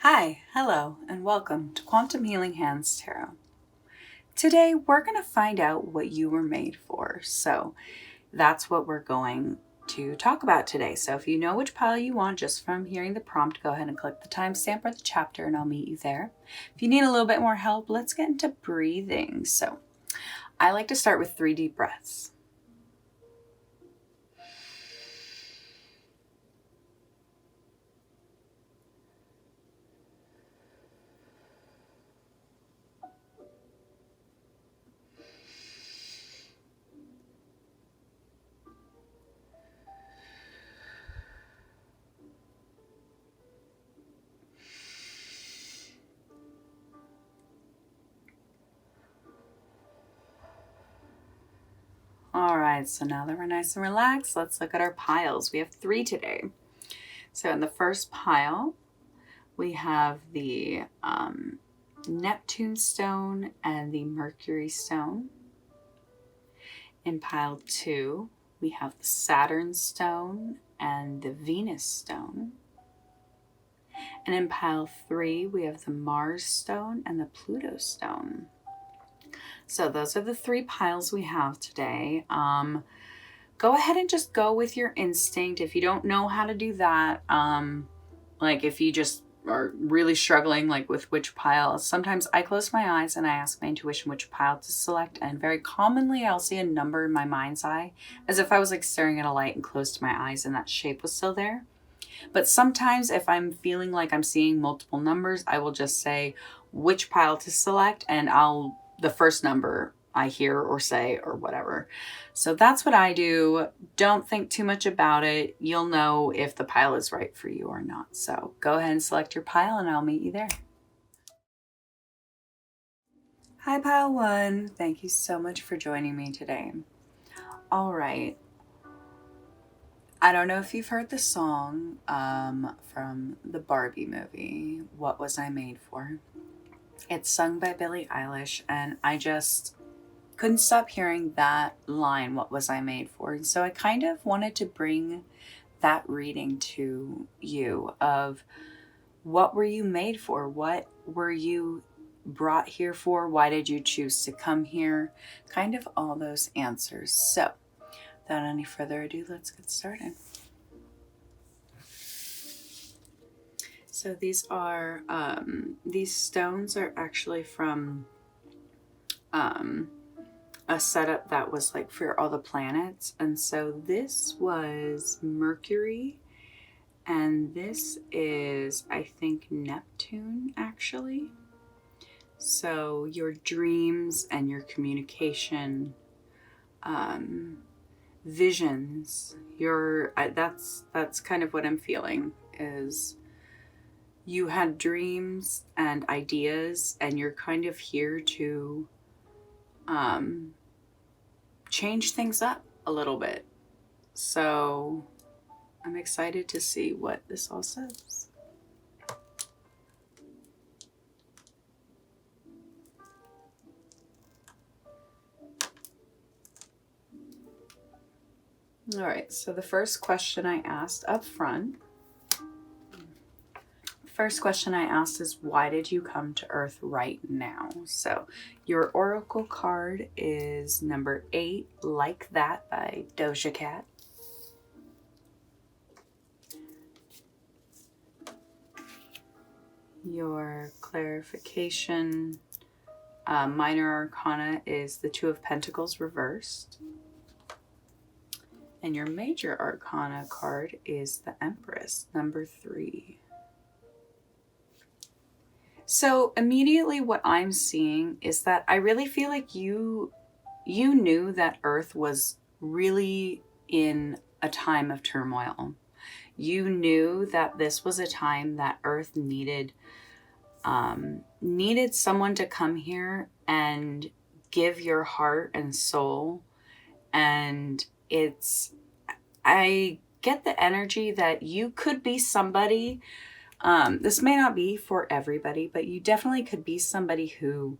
Hi, hello, and welcome to Quantum Healing Hands Tarot. Today, we're going to find out what you were made for. So that's what we're going to talk about today. So if you know which pile you want just from hearing the prompt, go ahead and click the timestamp or the chapter and I'll meet you there. If you need a little bit more help, let's get into breathing. So I like to start with 3 deep breaths. All right, so now that we're nice and relaxed, let's look at our piles. We have 3 today. So in the first pile, we have the Neptune stone and the Mercury stone. In pile 2, we have the Saturn stone and the Venus stone. And in pile 3, we have the Mars stone and the Pluto stone. So those are the 3 piles we have today. Go ahead and just go with your instinct. If you don't know how to do that, like if you just are really struggling like with which pile, sometimes I close my eyes and I ask my intuition which pile to select, and very commonly I'll see a number in my mind's eye as if I was like staring at a light and closed my eyes and that shape was still there. But sometimes if I'm feeling like I'm seeing multiple numbers, I will just say which pile to select and the first number I hear or say or whatever. So that's what I do. Don't think too much about it. You'll know if the pile is right for you or not. So go ahead and select your pile and I'll meet you there. Hi, pile 1. Thank you so much for joining me today. All right. I don't know if you've heard the song from the Barbie movie, What Was I Made For? It's sung by Billie Eilish, and I just couldn't stop hearing that line, what was I made for? And so I kind of wanted to bring that reading to you of what were you made for? What were you brought here for? Why did you choose to come here? Kind of all those answers. So without any further ado, let's get started. So these stones are actually from a setup that was like for all the planets. And so this was Mercury, and this is, I think, Neptune actually. So your dreams and your communication, visions, that's kind of what I'm feeling is you had dreams and ideas and you're kind of here to change things up a little bit. So I'm excited to see what this all says. All right, so the first question I asked up front, is why did you come to Earth right now? So your oracle card is number 8, Like That by Doja Cat. Your clarification minor arcana is the 2 of Pentacles reversed. And your major arcana card is the Empress, number 3. So immediately what I'm seeing is that I really feel like you knew that Earth was really in a time of turmoil. You knew that this was a time that Earth needed someone to come here and give your heart and soul. And I get the energy that you could be somebody. This may not be for everybody, but you definitely could be somebody who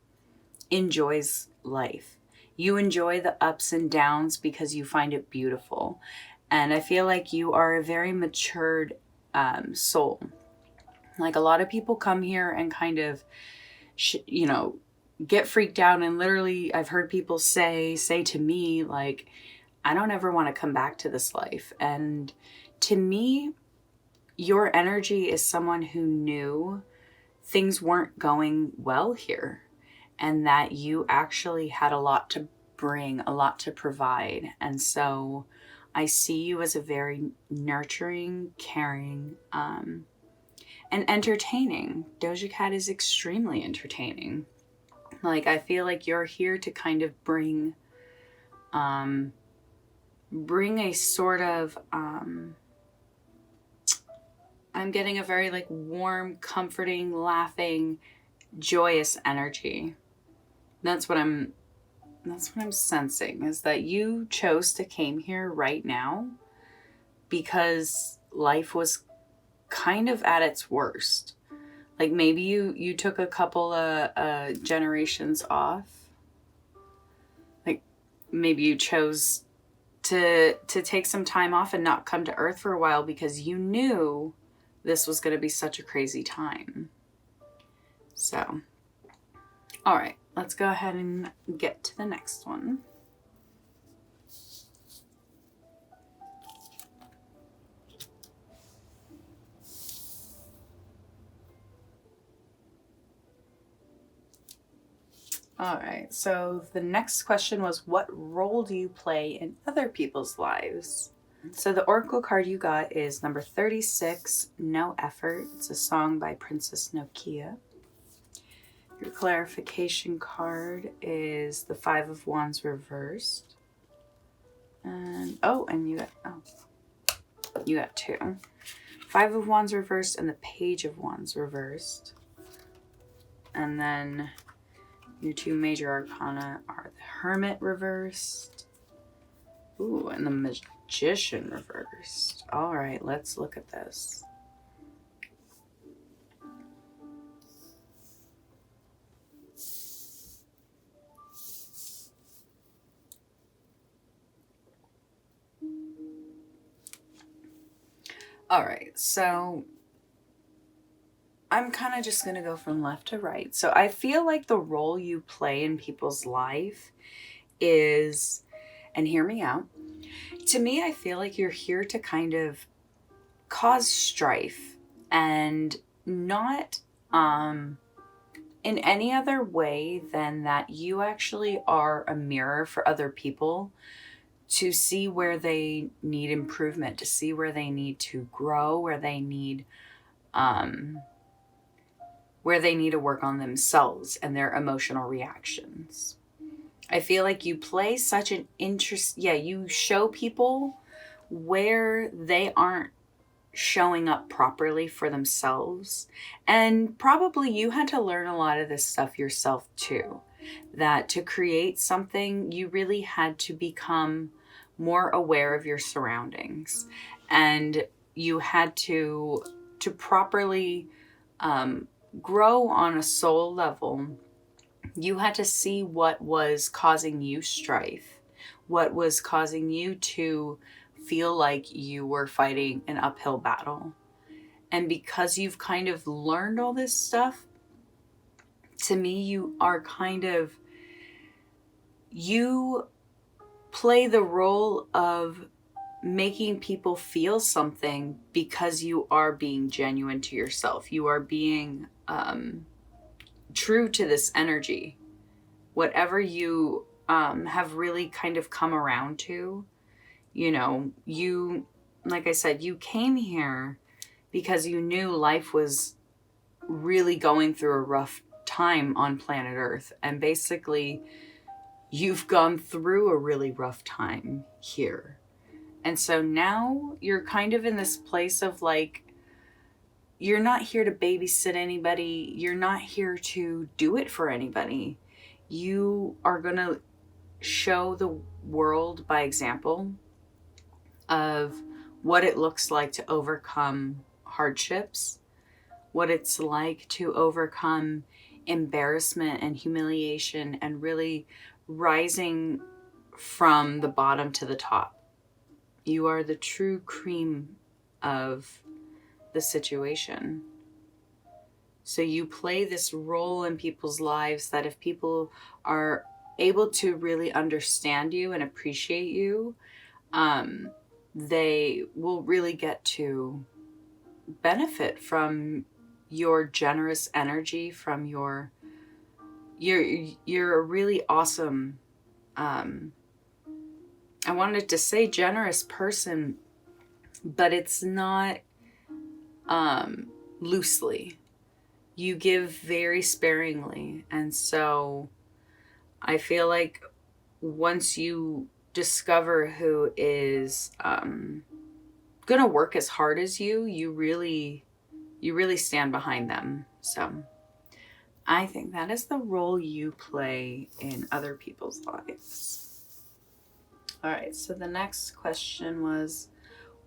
enjoys life. You enjoy the ups and downs because you find it beautiful. And I feel like you are a very matured soul. Like, a lot of people come here and kind of, get freaked out. And literally, I've heard people say to me, like, I don't ever want to come back to this life. And to me, your energy is someone who knew things weren't going well here, and that you actually had a lot to bring, a lot to provide. And so I see you as a very nurturing, caring, and entertaining. Doja Cat is extremely entertaining. Like, I feel like you're here to kind of bring a sort of, I'm getting a very like warm, comforting, laughing, joyous energy. That's what I'm sensing, is that you chose to came here right now because life was kind of at its worst. Like, maybe you took a couple of generations off. Like, maybe you chose to take some time off and not come to Earth for a while because you knew this was going to be such a crazy time. So, all right, let's go ahead and get to the next one. All right, so the next question was, what role do you play in other people's lives? So the oracle card you got is number 36, No Effort. It's a song by Princess Nokia. Your clarification card is the Five of Wands reversed. And you got two. Five of Wands reversed and the Page of Wands reversed. And then your two major arcana are the Hermit reversed. Ooh, and the Magician reversed. All right, let's look at this. All right, so I'm kind of just going to go from left to right. So I feel like the role you play in people's life is, and hear me out, to me, I feel like you're here to kind of cause strife, and not in any other way than that you actually are a mirror for other people to see where they need improvement, to see where they need to grow, where they need to work on themselves and their emotional reactions. I feel like you play such an you show people where they aren't showing up properly for themselves. And probably you had to learn a lot of this stuff yourself too. That to create something, you really had to become more aware of your surroundings. And you had to properly grow on a soul level. You had to see what was causing you strife, what was causing you to feel like you were fighting an uphill battle. And because you've kind of learned all this stuff, to me, you play the role of making people feel something because you are being genuine to yourself. You are being true to this energy. Whatever you have really kind of come around to, like I said, you came here because you knew life was really going through a rough time on planet Earth. And basically, you've gone through a really rough time here. And so now you're kind of in this place of like, you're not here to babysit anybody. You're not here to do it for anybody. You are going to show the world by example of what it looks like to overcome hardships, what it's like to overcome embarrassment and humiliation, and really rising from the bottom to the top. You are the true cream of the situation. So you play this role in people's lives that if people are able to really understand you and appreciate you, they will really get to benefit from your generous energy, from you're a really awesome, I wanted to say generous person, but it's not loosely. You give very sparingly. And so I feel like once you discover who is gonna work as hard as you really stand behind them. So I think that is the role you play in other people's lives. All right, so the next question was,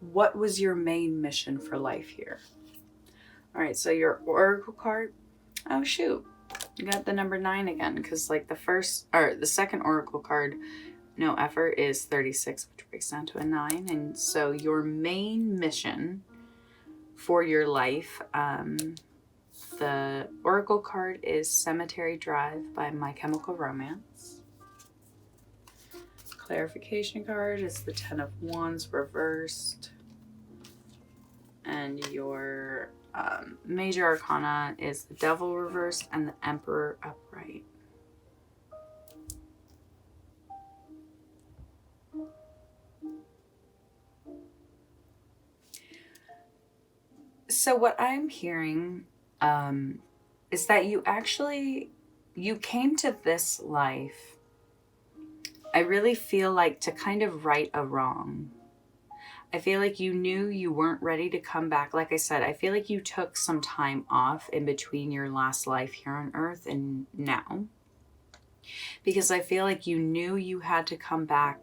what was your main mission for life here? All right, so your oracle card, oh shoot, you got the number 9 again, because like the second oracle card, no effort, is 36, which breaks down to a 9. And so your main mission for your life, the oracle card is Cemetery Drive by My Chemical Romance. Clarification card is the 10 of Wands reversed. And your major arcana is the Devil reversed and the Emperor upright. So what I'm hearing is that you came to this life, I really feel like, to kind of right a wrong. I feel like you knew you weren't ready to come back. Like I said, I feel like you took some time off in between your last life here on Earth and now. Because I feel like you knew you had to come back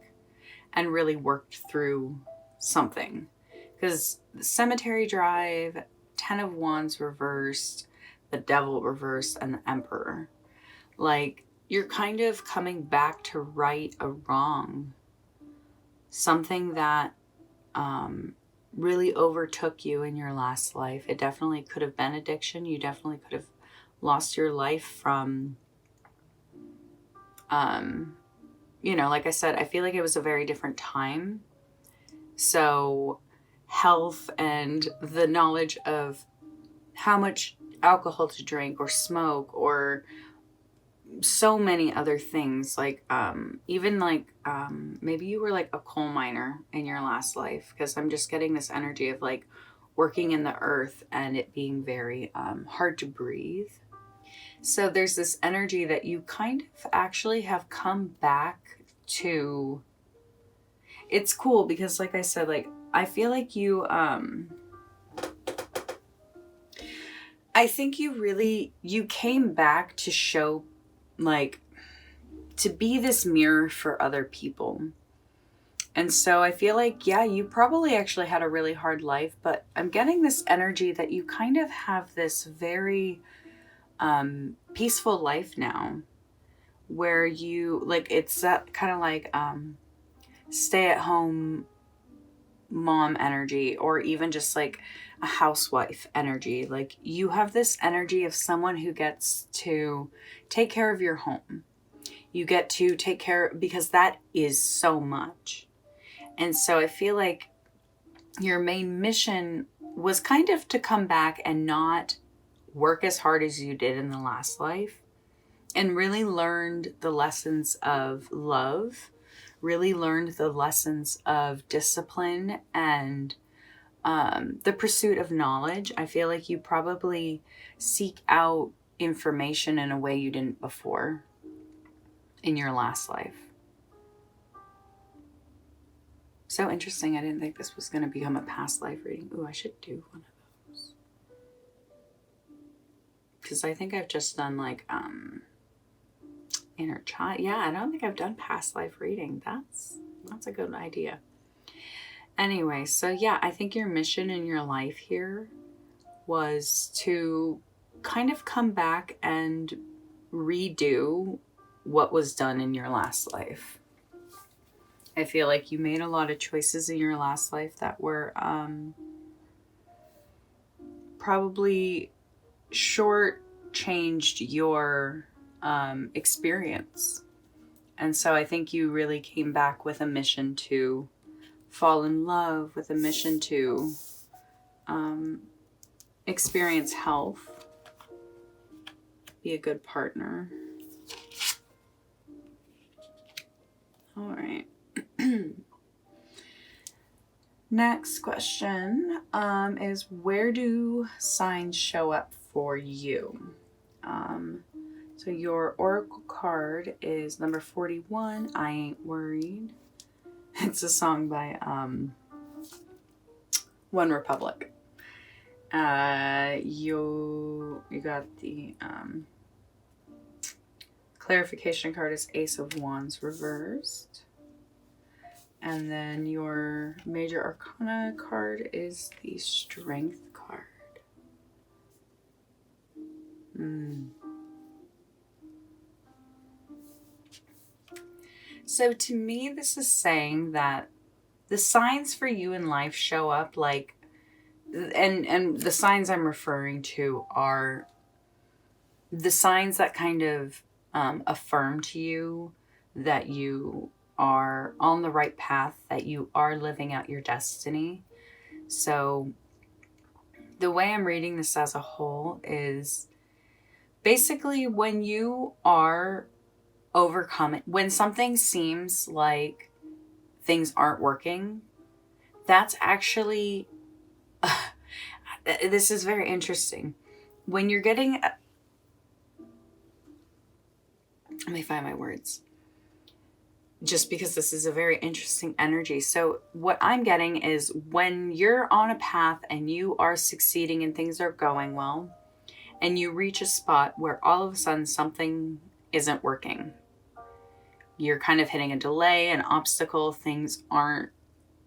and really worked through something. Because the Cemetery Drive, 10 of Wands reversed, the Devil reversed, and the Emperor. Like, you're kind of coming back to right a wrong. Something that really overtook you in your last life. It definitely could have been addiction. You definitely could have lost your life from, like I said, I feel like it was a very different time. So health and the knowledge of how much alcohol to drink or smoke or so many other things, like maybe you were like a coal miner in your last life, because I'm just getting this energy of like working in the earth and it being very hard to breathe. So there's this energy that you kind of actually have come back to. It's cool because, like I said, like I feel like you I think you came back to show, like, to be this mirror for other people. And so I feel like, yeah, you probably actually had a really hard life, but I'm getting this energy that you kind of have this very peaceful life now, where you, like, it's that kind of like stay at home mom energy, or even just like a housewife energy. Like, you have this energy of someone who gets to take care of your home. You get to take care, because that is so much. And so I feel like your main mission was kind of to come back and not work as hard as you did in the last life, and really learned the lessons of love, really learned the lessons of discipline and the pursuit of knowledge. I feel like you probably seek out information in a way you didn't before in your last life. So interesting. I didn't think this was going to become a past life reading. Ooh, I should do one of those. Because I think I've just done like inner child. Yeah, I don't think I've done past life reading. That's a good idea. Anyway, so yeah, I think your mission in your life here was to kind of come back and redo what was done in your last life. I feel like you made a lot of choices in your last life that were probably short-changed your experience. And so I think you really came back with a mission to fall in love, with a mission to experience health, be a good partner. All right. Next question is, where do signs show up for you? So your oracle card is number 41, I Ain't Worried. It's a song by One Republic. You got the clarification card is Ace of Wands reversed. And then your major arcana card is the Strength card. So to me, this is saying that the signs for you in life show up like, and the signs I'm referring to are the signs that kind of affirm to you that you are on the right path, that you are living out your destiny. So the way I'm reading this as a whole is basically when you are overcoming, when something seems like things aren't working, that's actually, this is very interesting. When you're getting, let me find my words, just because this is a very interesting energy. So what I'm getting is when you're on a path and you are succeeding and things are going well, and you reach a spot where all of a sudden something isn't working, you're kind of hitting a delay, an obstacle, things aren't,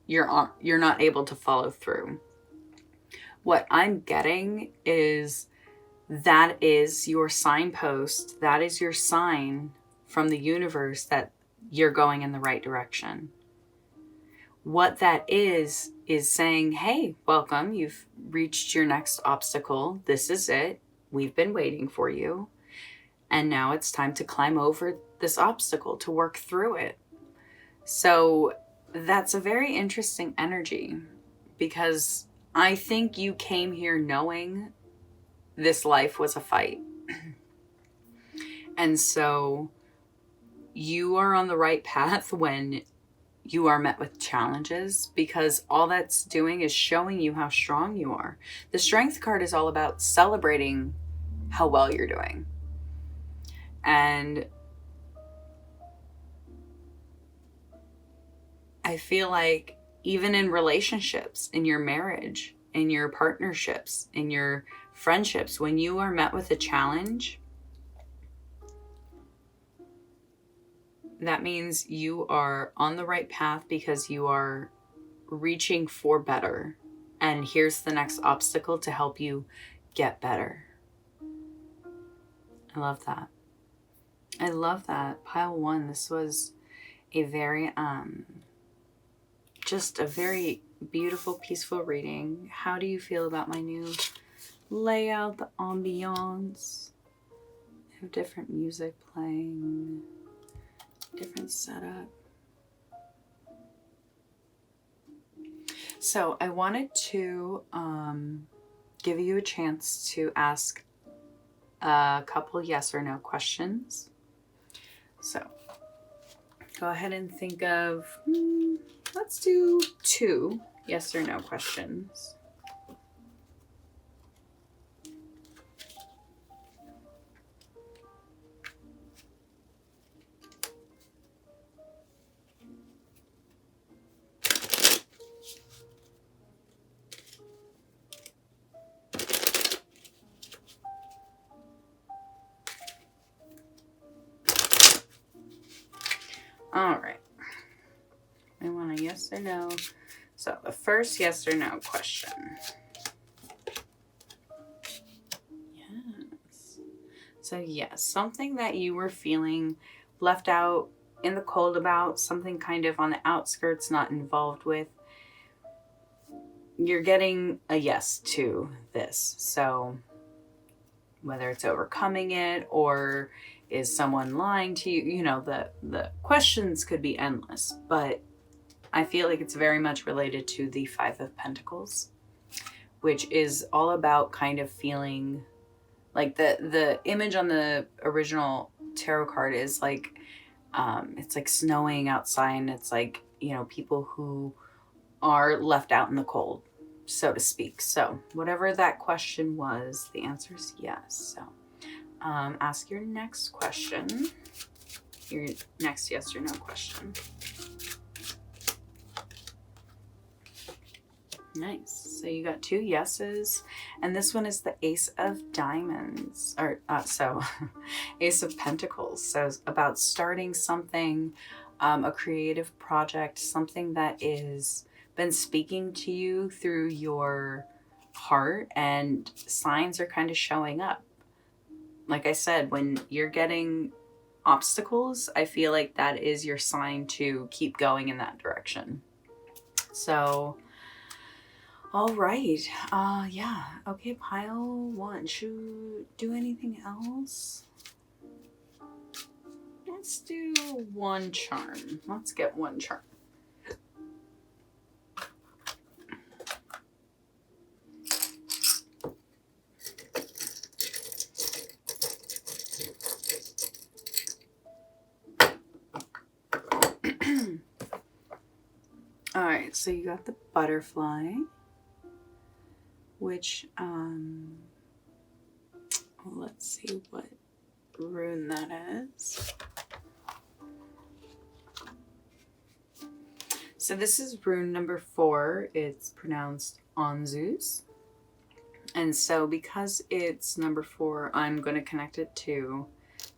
you're not able to follow through. What I'm getting is that is your signpost, that is your sign from the universe that you're going in the right direction. What that is saying, hey, welcome, you've reached your next obstacle. This is it. We've been waiting for you. And now it's time to climb over this obstacle, to work through it. So that's a very interesting energy, because I think you came here knowing this life was a fight. And so you are on the right path when you are met with challenges, because all that's doing is showing you how strong you are. The Strength card is all about celebrating how well you're doing. And I feel like even in relationships, in your marriage, in your partnerships, in your friendships, when you are met with a challenge, that means you are on the right path because you are reaching for better. And here's the next obstacle to help you get better. I love that. I love that. Pile 1, this was a very, just a very beautiful, peaceful reading. How do you feel about my new layout, the ambiance? I have different music playing, different setup. So I wanted to give you a chance to ask a couple yes or no questions. So go ahead and think of, let's do 2 yes or no questions. All right. I want a yes or no. So the first yes or no question. Yes. So yes, something that you were feeling left out in the cold about, something kind of on the outskirts, not involved with. You're getting a yes to this. So whether it's overcoming it or is someone lying to you. You know, the questions could be endless, but I feel like it's very much related to the Five of Pentacles, which is all about kind of feeling like the image on the original tarot card is like, it's like snowing outside, and it's like, you know, people who are left out in the cold, so to speak. So whatever that question was, the answer is yes. So ask your next question, your next yes or no question. Nice. So you got 2 yeses, and this one is the Ace of Diamonds, or Ace of Pentacles. So it's about starting something, a creative project, something that is been speaking to you through your heart, and signs are kind of showing up. Like I said, when you're getting obstacles, I feel like that is your sign to keep going in that direction. So all right. Yeah. Okay, pile 1. Should we do anything else? Let's do 1 charm. Let's get 1 charm. All right, so you got the butterfly, which, let's see what rune that is. So this is rune number 4. It's pronounced Anzus. And so because it's number 4, I'm going to connect it to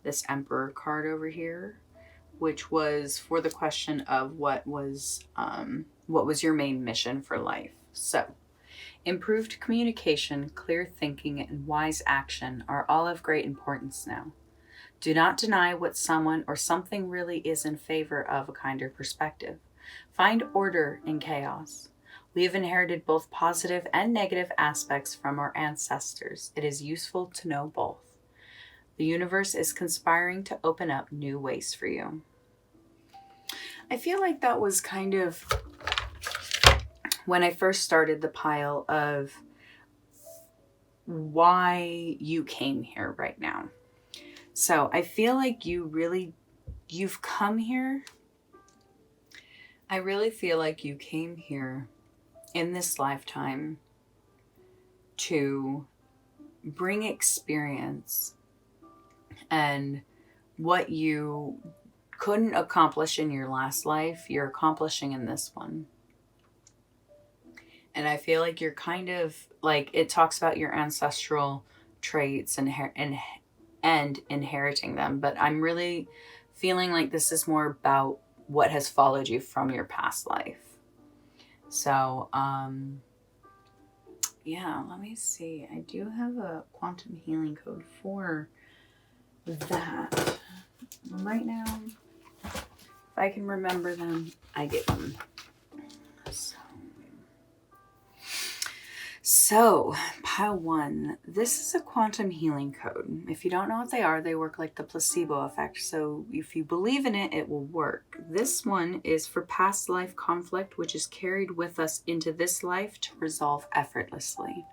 this Emperor card over here, which was for the question of what was your main mission for life. So improved communication, clear thinking, and wise action are all of great importance now. Do not deny what someone or something really is in favor of a kinder perspective. Find order in chaos. We have inherited both positive and negative aspects from our ancestors. It is useful to know both. The universe is conspiring to open up new ways for you. I feel like that was kind of when I first started the pile of why you came here right now. So I feel like you've come here. I really feel like you came here in this lifetime to bring experience, and what you couldn't accomplish in your last life, you're accomplishing in this one. And I feel like you're kind of like, it talks about your ancestral traits and inheriting them, but I'm really feeling like this is more about what has followed you from your past life. So yeah, let me see. I do have a quantum healing code for that. Right now, if I can remember them, I get them. So, pile 1. This is a quantum healing code. If you don't know what they are, they work like the placebo effect. So if you believe in it, it will work. This one is for past life conflict, which is carried with us into this life to resolve effortlessly.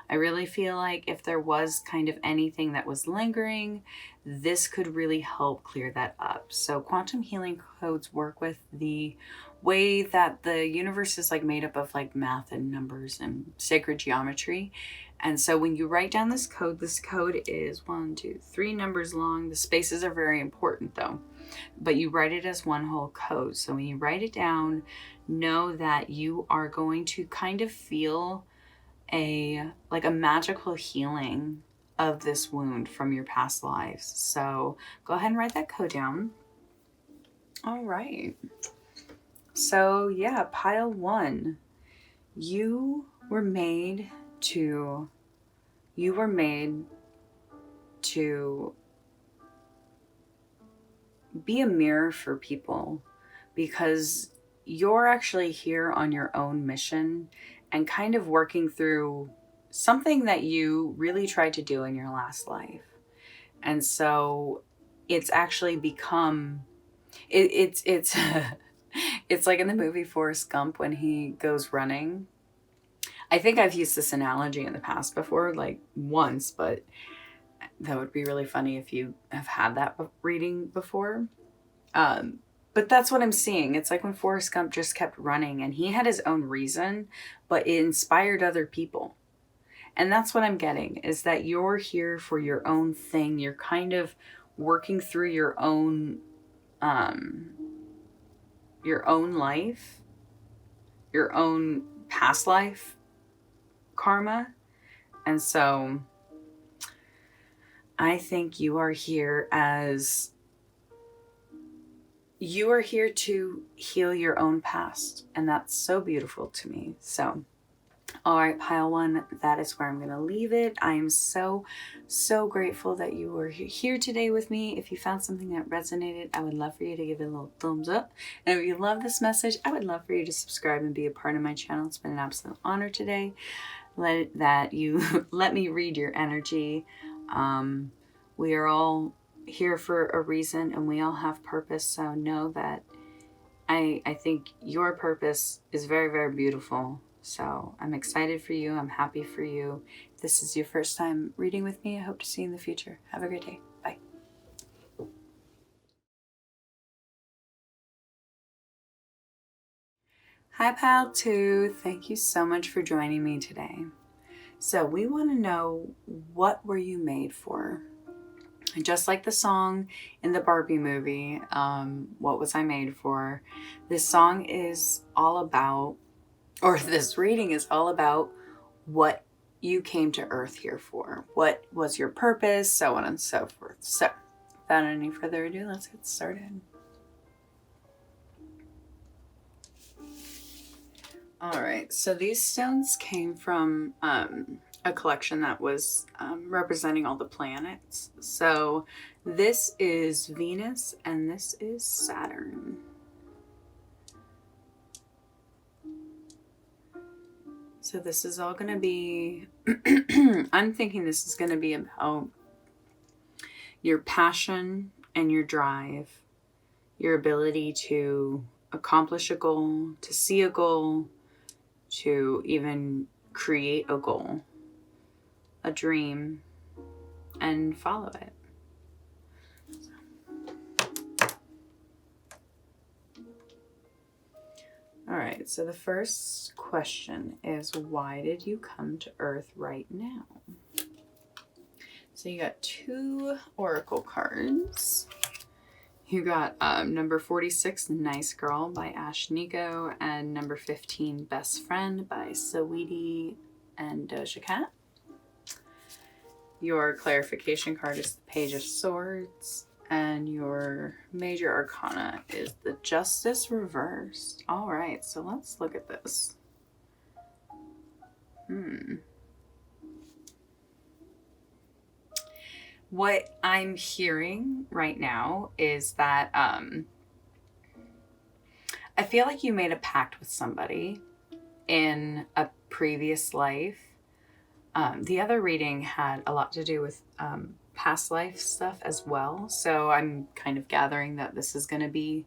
I really feel like if there was kind of anything that was lingering, this could really help clear that up. So quantum healing codes work with the way that the universe is like made up of like math and numbers and sacred geometry. And so when you write down this code is 1, 2, 3 numbers long. The spaces are very important though, but you write it as one whole code. So when you write it down, know that you are going to kind of feel a magical healing of this wound from your past lives. So go ahead and write that code down. All right. So yeah, pile 1. You were made to be a mirror for people, because you're actually here on your own mission and kind of working through something that you really tried to do in your last life. And so it's actually become, it's it's like in the movie Forrest Gump when he goes running. I think I've used this analogy in the past before, like once, but that would be really funny if you have had that reading before. Um, but that's what I'm seeing. It's like when Forrest Gump just kept running and he had his own reason, but it inspired other people. And that's what I'm getting, is that you're here for your own thing. You're kind of working through your own life, your own past life karma. And so I think you are here to heal your own past. And that's so beautiful to me. So, all right, pile one, that is where I'm going to leave it. I am so, so grateful that you were here today with me. If you found something that resonated, I would love for you to give it a little thumbs up. And if you love this message, I would love for you to subscribe and be a part of my channel. It's been an absolute honor today that you let me read your energy. We are all here for a reason and we all have purpose. So know that I think your purpose is very, very beautiful. So I'm excited for you. I'm happy for you. If this is your first time reading with me, I hope to see you in the future. Have a great day. Bye. Hi, Pile 2. Thank you so much for joining me today. So we want to know, what were you made for? Just like the song in the Barbie movie, What Was I Made For? This song is all about, or this reading is all about, what you came to Earth here for. What was your purpose, so on and so forth. So, without any further ado, let's get started. All right, so these stones came from a collection that was representing all the planets. So this is Venus and this is Saturn. So this is all going to be, I'm thinking this is going to be about your passion and your drive, your ability to accomplish a goal, to see a goal, to even create a goal, a dream, and follow it. All right, so the first question is, why did you come to Earth right now? So you got 2 oracle cards. You got number 46, Nice Girl by Ashnikko, and number 15, Best Friend by Saweetie and Doja Cat. Your clarification card is the Page of Swords, and your major arcana is the Justice reversed. All right, so let's look at this. What I'm hearing right now is that I feel like you made a pact with somebody in a previous life. The other reading had a lot to do with past life stuff as well. So I'm kind of gathering that this is going to be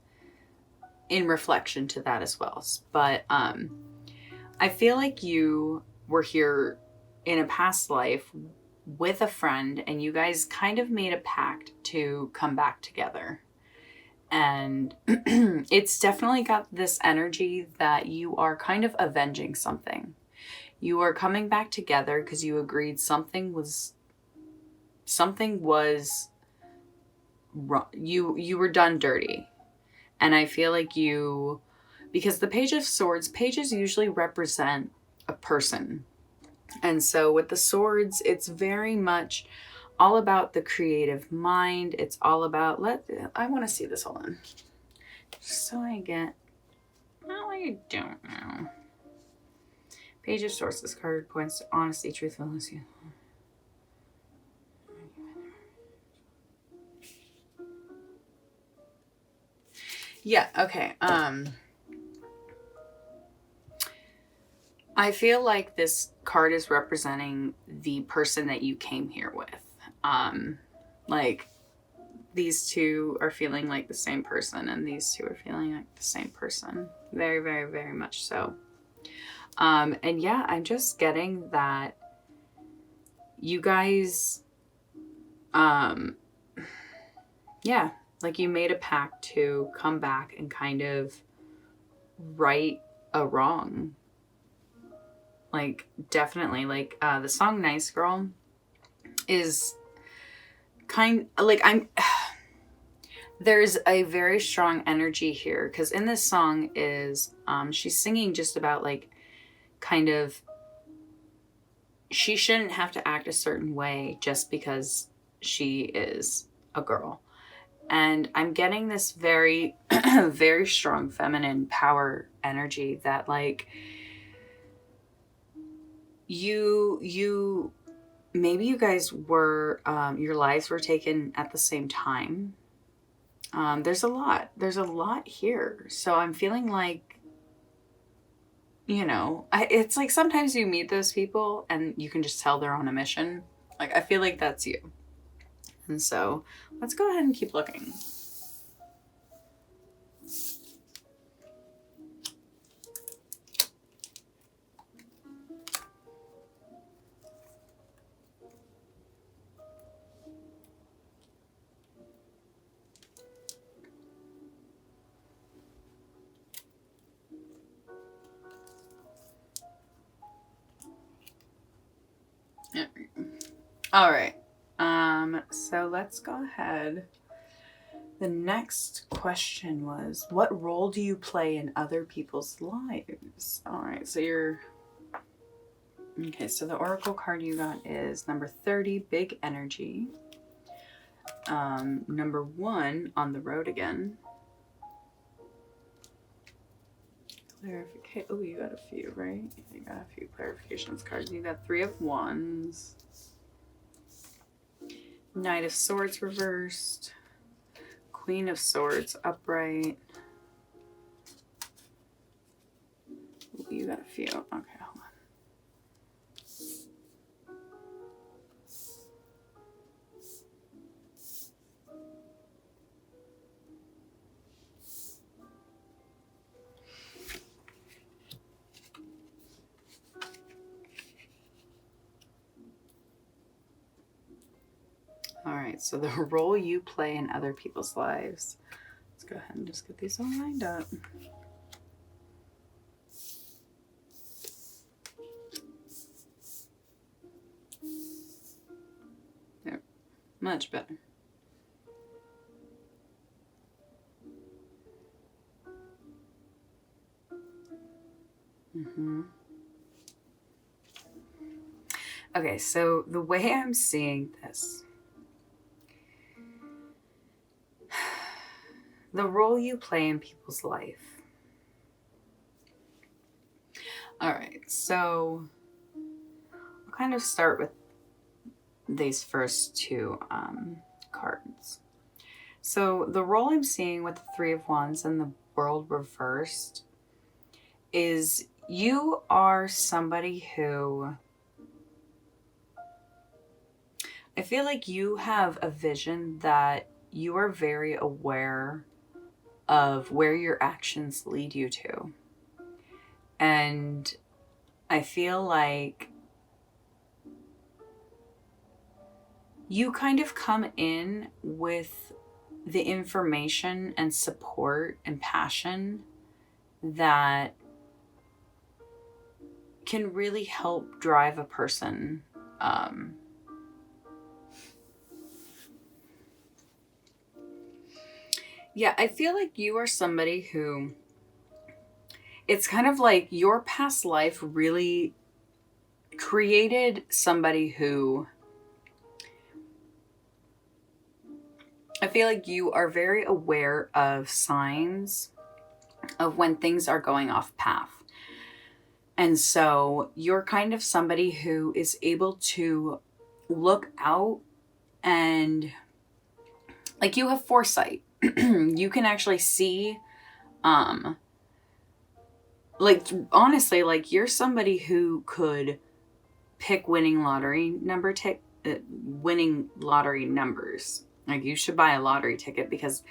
in reflection to that as well. But I feel like you were here in a past life with a friend and you guys kind of made a pact to come back together. And it's definitely got this energy that you are kind of avenging something. You are coming back together because you agreed something was wrong. You were done dirty. And I feel like because the Page of Swords, pages usually represent a person. And so with the swords, it's very much all about the creative mind. It's all about, I want to see this, hold on. So I don't know. Page of Swords, this card points to honesty, truthfulness. Yeah, okay. I feel like this card is representing the person that you came here with. Like these two are feeling like the same person, and these two are feeling like the same person. Very, very, very much so. And yeah, I'm just getting that you guys, yeah, like you made a pact to come back and kind of right a wrong. Like, definitely, like, the song Nice Girl is there's a very strong energy here, because in this song is, she's singing just about, like, kind of, she shouldn't have to act a certain way just because she is a girl. And I'm getting this very, very strong feminine power energy that, like, maybe you guys were, your lives were taken at the same time. There's a lot here. So I'm feeling like, it's like sometimes you meet those people and you can just tell they're on a mission. Like, I feel like that's you. And so let's go ahead and keep looking. All right. So let's go ahead. The next question was, what role do you play in other people's lives? All right. So okay. So the Oracle card you got is number 30, Big Energy. Number 1, On the Road Again. Clarification. Oh, you got a few, right? You got a few clarifications cards. You got 3 of Wands. Knight of Swords reversed. Queen of Swords upright. Ooh, you got a few. Okay, hold on. All right, so the role you play in other people's lives. Let's go ahead and just get these all lined up. There, much better. Okay, so the way I'm seeing this, the role you play in people's life. All right, so I'll kind of start with these first 2 cards. So the role I'm seeing with the 3 of Wands and the World reversed is you are somebody who, I feel like you have a vision that you are very aware of where your actions lead you to. And I feel like you kind of come in with the information and support and passion that can really help drive a person. Yeah, I feel like you are somebody who, it's kind of like your past life really created somebody who, I feel like you are very aware of signs of when things are going off path. And so you're kind of somebody who is able to look out and, like, you have foresight. You can actually see like, honestly, like, you're somebody who could pick winning lottery numbers. Like, you should buy a lottery ticket, because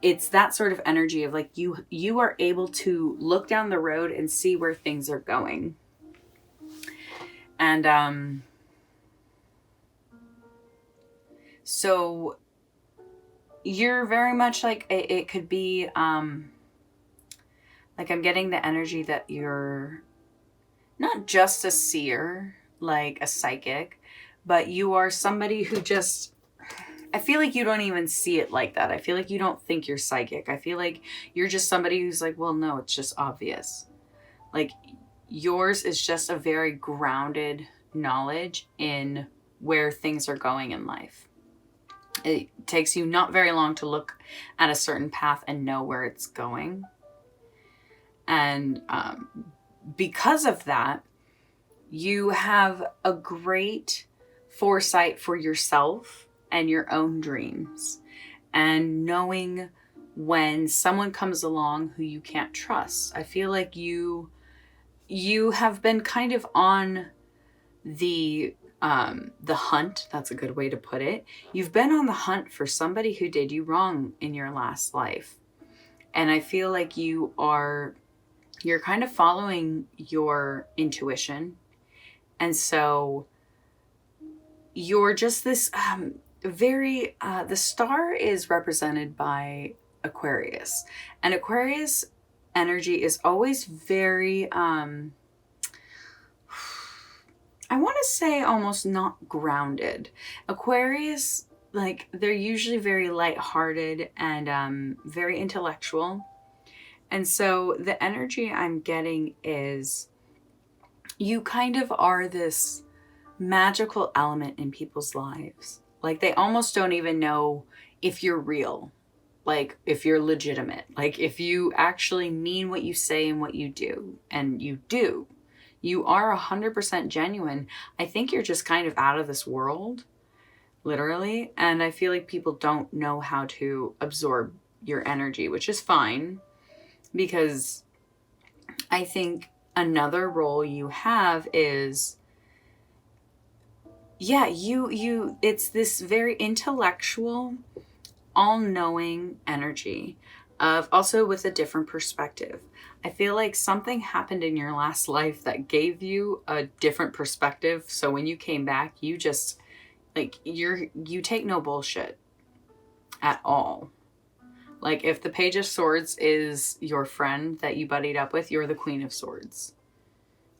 it's that sort of energy of like, you are able to look down the road and see where things are going. And so you're very much like, it could be like, I'm getting the energy that you're not just a seer, like a psychic, but you are somebody who just, I feel like you don't even see it like that. I feel like you don't think you're psychic. I feel like you're just somebody who's like, well, no, it's just obvious. Like, yours is just a very grounded knowledge in where things are going in life. It takes you not very long to look at a certain path and know where it's going. And because of that, you have a great foresight for yourself and your own dreams, and knowing when someone comes along who you can't trust. I feel like you have been kind of on the hunt. That's a good way to put it. You've been on the hunt for somebody who did you wrong in your last life. And I feel like you're kind of following your intuition. And so you're just this the star is represented by Aquarius. And Aquarius energy is always very, I want to say almost not grounded. Aquarius, like, they're usually very lighthearted and very intellectual. And so the energy I'm getting is you kind of are this magical element in people's lives. Like, they almost don't even know if you're real, like if you're legitimate, like if you actually mean what you say and what you do. And you do. You are 100% genuine. I think you're just kind of out of this world, literally. And I feel like people don't know how to absorb your energy, which is fine, because I think another role you have is, yeah, it's this very intellectual, all-knowing energy of also with a different perspective. I feel like something happened in your last life that gave you a different perspective. So when you came back, you just, like, you take no bullshit at all. Like, if the Page of Swords is your friend that you buddied up with, you're the Queen of Swords.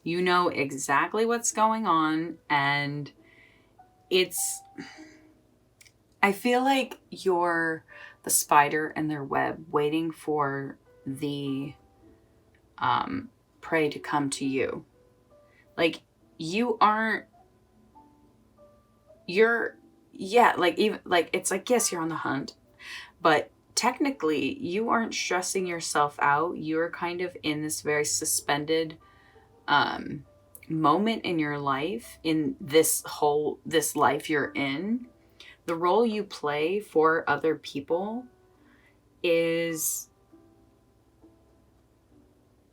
You know exactly what's going on, and I feel like you're the spider in their web waiting for the prey to come to you. Like, like, even like, it's like, yes, you're on the hunt, but technically you aren't stressing yourself out. You're kind of in this very suspended moment in your life, in this life you're in. The role you play for other people is,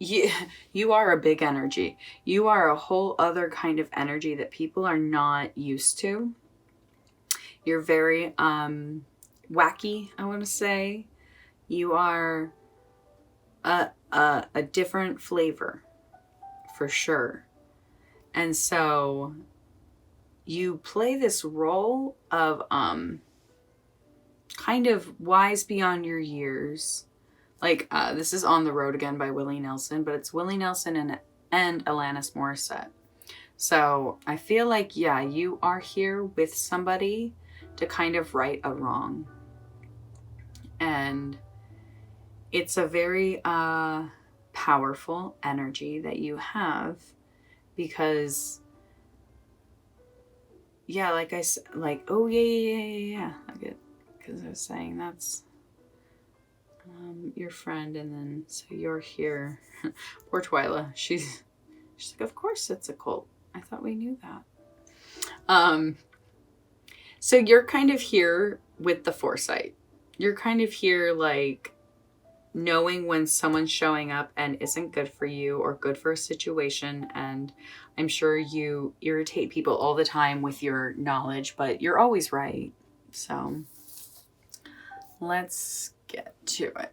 you are a big energy. You are a whole other kind of energy that people are not used to. You're very wacky, I want to say. You are a different flavor, for sure. And so you play this role of kind of wise beyond your years. Like, this is On the Road Again by Willie Nelson, but it's Willie Nelson and Alanis Morissette. So I feel like, yeah, you are here with somebody to kind of right a wrong. And it's a very powerful energy that you have, because, yeah, like I said, like, oh, yeah. Because I was saying that's your friend, and then, so you're here. Poor Twyla. She's like, of course it's a cult. I thought we knew that. So you're kind of here with the foresight. You're kind of here, like, knowing when someone's showing up and isn't good for you or good for a situation. And I'm sure you irritate people all the time with your knowledge, but you're always right. So let's get to it.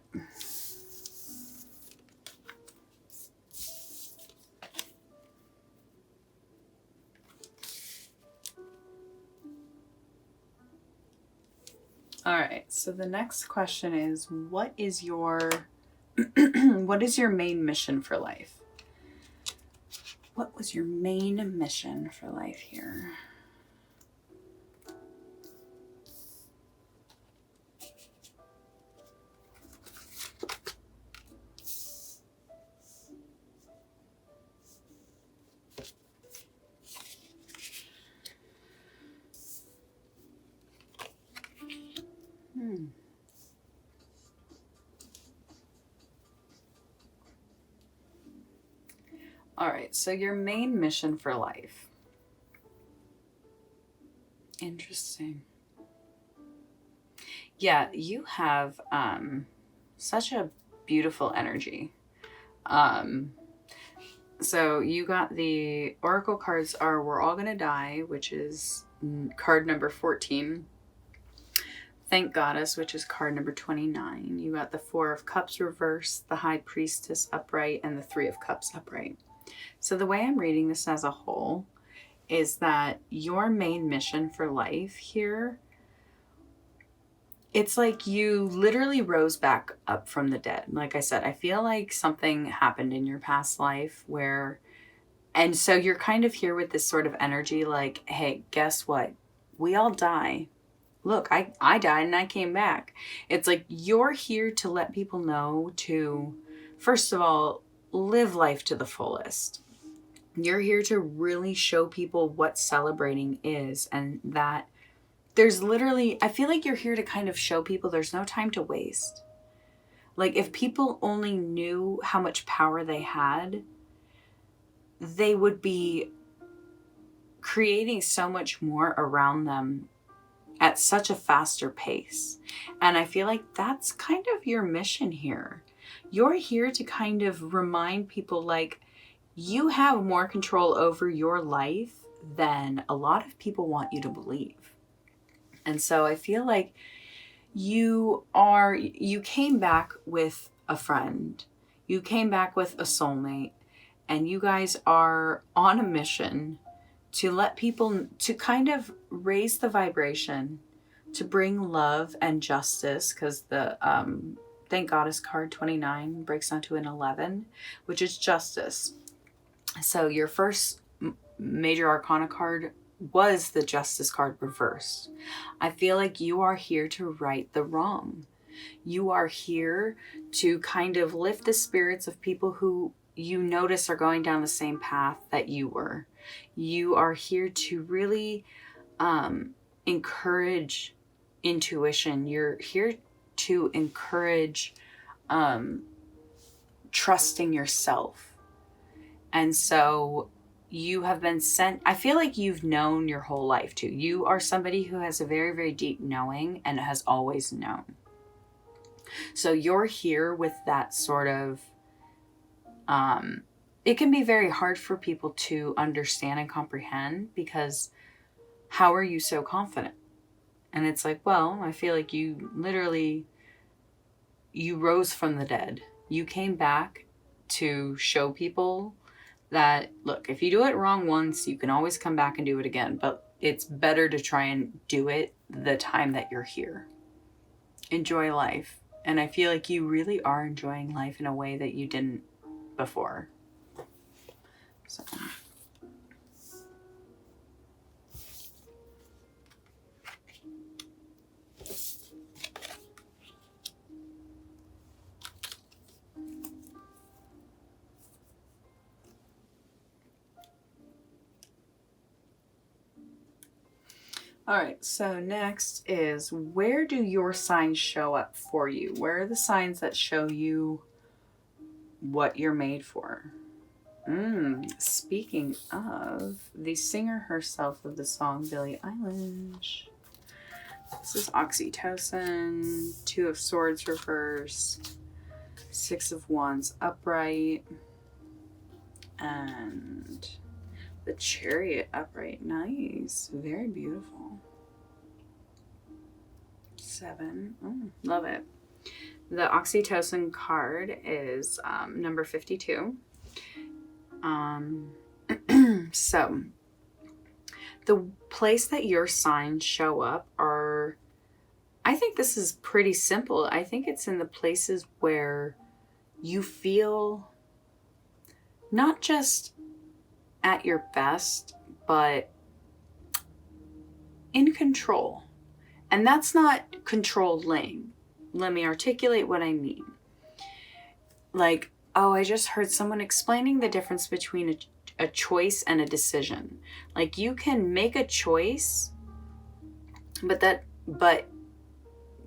All right, so the next question is, what is your what is your main mission for life? What was your main mission for life here? All right, so your main mission for life. Interesting. Yeah, you have such a beautiful energy. So you got the Oracle cards are We're All Gonna Die, which is card number 14. Thank Goddess, which is card number 29. You got the Four of Cups reversed, the High Priestess upright, and the Three of Cups upright. So the way I'm reading this as a whole is that your main mission for life here, it's like you literally rose back up from the dead. Like I said, I feel like something happened in your past life where, and so you're kind of here with this sort of energy like, hey, guess what? We all die. Look, I died and I came back. It's like you're here to let people know to, first of all, live life to the fullest. You're here to really show people what celebrating is, and that there's literally, I feel like you're here to kind of show people there's no time to waste. Like if people only knew how much power they had, they would be creating so much more around them at such a faster pace. And I feel like that's kind of your mission here. You're here to kind of remind people like you have more control over your life than a lot of people want you to believe. And so I feel like you came back with a friend, you came back with a soulmate, and you guys are on a mission to let people, to kind of raise the vibration, to bring love and justice, because the Thank Goddess card 29 breaks down to an 11, which is justice. So your first major arcana card was the Justice card reversed. I feel like you are here to right the wrong. You are here to kind of lift the spirits of people who you notice are going down the same path that you were. You are here to really encourage intuition. You're here to encourage trusting yourself. And so you have been sent, I feel like you've known your whole life too. You are somebody who has a very, very deep knowing and has always known. So you're here with that sort of, it can be very hard for people to understand and comprehend because how are you so confident? And it's like, well, I feel like you literally, you rose from the dead. You came back to show people that, look, if you do it wrong once, you can always come back and do it again. But it's better to try and do it the time that you're here. Enjoy life. And I feel like you really are enjoying life in a way that you didn't before. So. All right, so next is, where do your signs show up for you? Where are the signs that show you what you're made for? Speaking of, the singer herself of the song, Billie Eilish. This is oxytocin, Two of Swords reversed, Six of Wands upright. And the Chariot upright. Nice. Very beautiful. 7. Oh, love it. The oxytocin card is number 52. So the place that your signs show up are, I think this is pretty simple. I think it's in the places where you feel not just at your best, but in control. And that's not controlling. Let me articulate what I mean. Like, oh, I just heard someone explaining the difference between a choice and a decision. Like, you can make a choice, but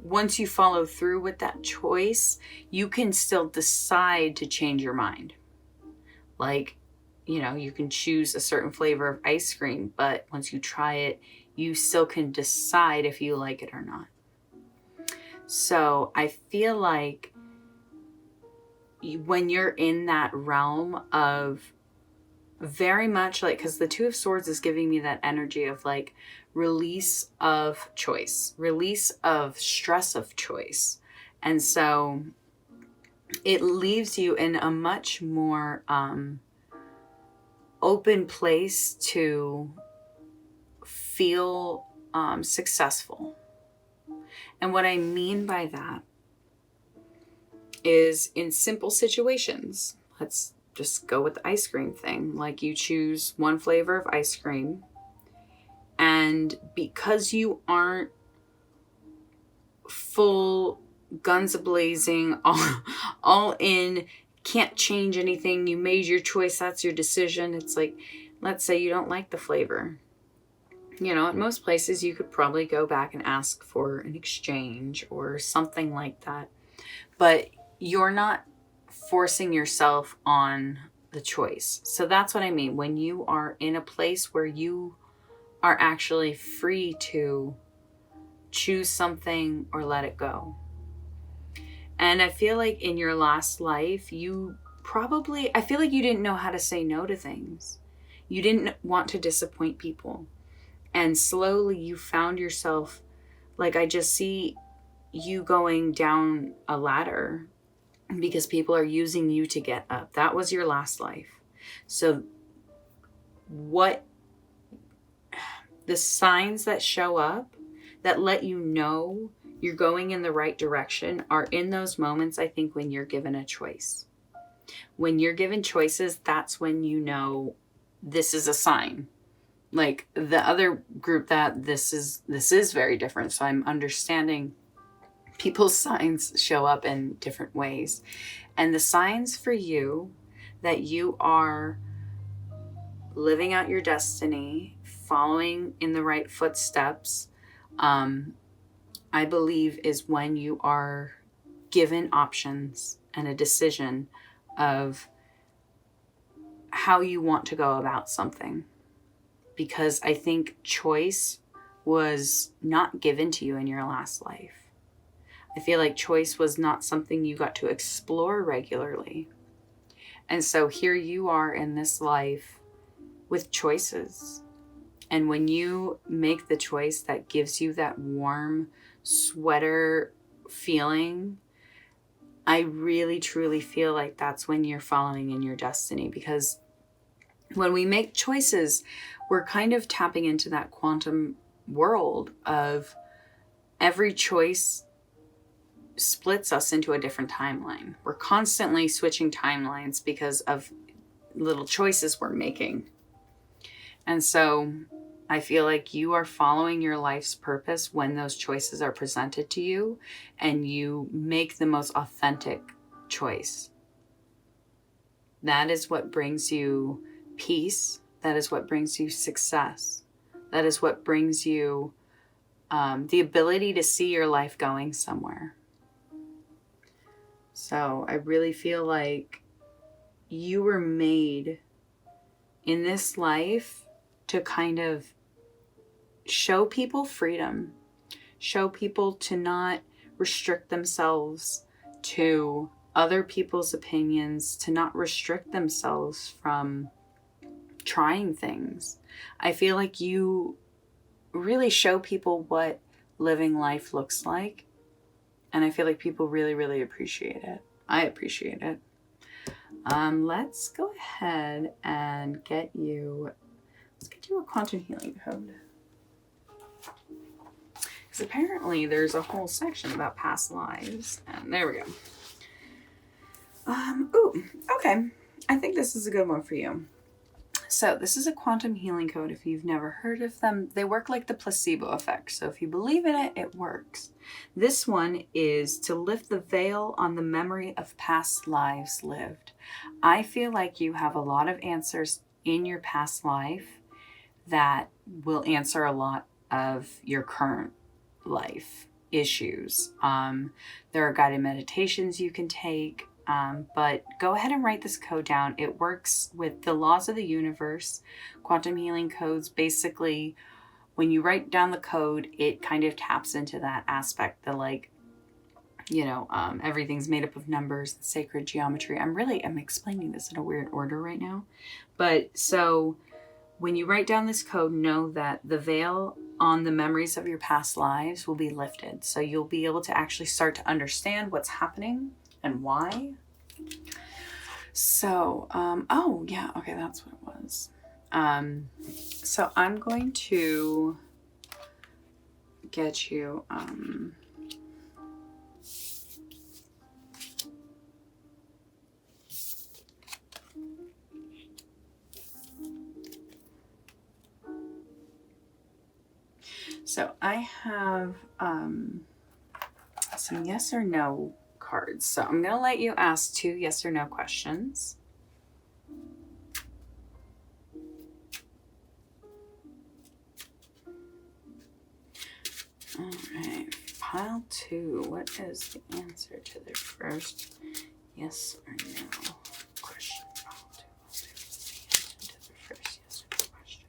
once you follow through with that choice, you can still decide to change your mind. Like, you can choose a certain flavor of ice cream, but once you try it, you still can decide if you like it or not. So I feel like when you're in that realm of very much like, because the Two of Swords is giving me that energy of like release of choice, release of stress of choice. And so it leaves you in a much more open place to feel successful. And what I mean by that is in simple situations. Let's just go with the ice cream thing. Like, you choose one flavor of ice cream, and because you aren't full guns a-blazing, all in, can't change anything, you made your choice, that's your decision. It's like, let's say you don't like the flavor. At most places you could probably go back and ask for an exchange or something like that. But you're not forcing yourself on the choice. So that's what I mean. When you are in a place where you are actually free to choose something or let it go. And I feel like in your last life, I feel like you didn't know how to say no to things. You didn't want to disappoint people. And slowly you found yourself, like, I just see you going down a ladder because people are using you to get up. That was your last life. So what the signs that show up that let you know you're going in the right direction are in those moments, I think, when you're given a choice. When you're given choices, that's when you know this is a sign. Like the other group, that this is very different. So I'm understanding people's signs show up in different ways. And the signs for you that you are living out your destiny, following in the right footsteps, I believe is when you are given options and a decision of how you want to go about something. Because I think choice was not given to you in your last life. I feel like choice was not something you got to explore regularly. And so here you are in this life with choices. And when you make the choice that gives you that warm sweater feeling, I really truly feel like that's when you're following in your destiny. Because when we make choices, we're kind of tapping into that quantum world of every choice splits us into a different timeline. We're constantly switching timelines because of little choices we're making. And so I feel like you are following your life's purpose when those choices are presented to you and you make the most authentic choice. That is what brings you peace. That is what brings you success. That is what brings you the ability to see your life going somewhere. So I really feel like you were made in this life to kind of show people freedom, show people to not restrict themselves, to other people's opinions, to not restrict themselves from trying things. I feel like you really show people what living life looks like. And I feel like people really, really appreciate it. I appreciate it. Let's go ahead and get you a quantum healing code. Because apparently there's a whole section about past lives. And there we go. Ooh, okay. I think this is a good one for you. So this is a quantum healing code. If you've never heard of them, they work like the placebo effect. So if you believe in it, it works. This one is to lift the veil on the memory of past lives lived. I feel like you have a lot of answers in your past life that will answer a lot of your current life issues. There are guided meditations you can take. But go ahead and write this code down. It works with the laws of the universe. Quantum healing codes, basically, when you write down the code, it kind of taps into that aspect, the everything's made up of numbers, the sacred geometry. I'm explaining this in a weird order right now. But so when you write down this code, know that the veil on the memories of your past lives will be lifted. So you'll be able to actually start to understand what's happening and why. So, oh yeah, okay, that's what it was. So I'm going to get you, so I have, some yes or no cards. So I'm going to let you ask 2 yes or no questions. All right, pile 2. What is the answer to the first yes or no question? Pile 2. What is the answer to the first yes or no question?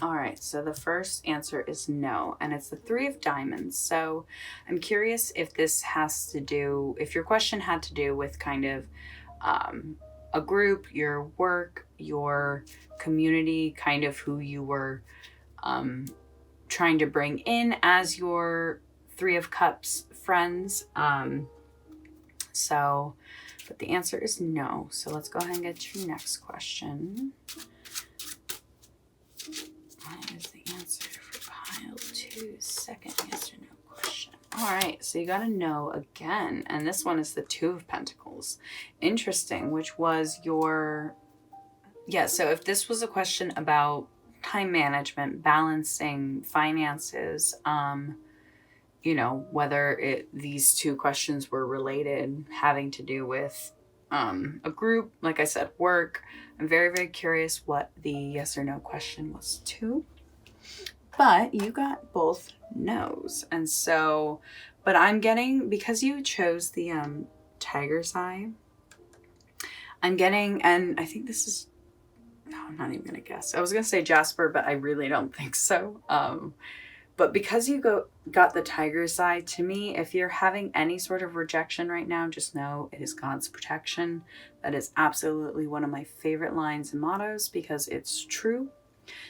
All right, so the first answer is no, and it's the 3 of diamonds. So I'm curious if if your question had to do with kind of a group, your work, your community, kind of who you were trying to bring in as your 3 of Cups friends. But the answer is no. So let's go ahead and get your next question. What is the answer for pile 2, second yes or no question? All right, so you got a no again. And this one is the 2 of Pentacles. Interesting, which was your... Yeah, so if this was a question about time management, balancing finances, whether these 2 questions were related, having to do with a group, like I said, work. I'm very, very curious what the yes or no question was too. But you got both no's. And so, but I'm getting, because you chose the tiger's eye, I'm getting, and I think this is, no, I'm not even going to guess. I was going to say Jasper, but I really don't think so. But because you got the tiger's eye, to me, if you're having any sort of rejection right now, just know it is God's protection. That is absolutely one of my favorite lines and mottos because it's true.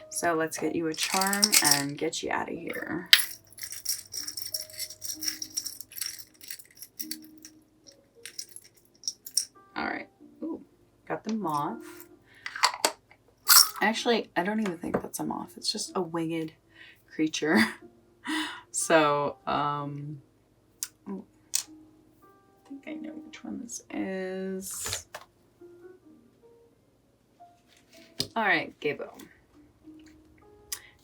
So let's get you a charm and get you out of here. All right. Ooh, got the moth. Actually, I don't even think that's a moth. It's just a winged creature. So, I think I know which one this is. All right, Gabo.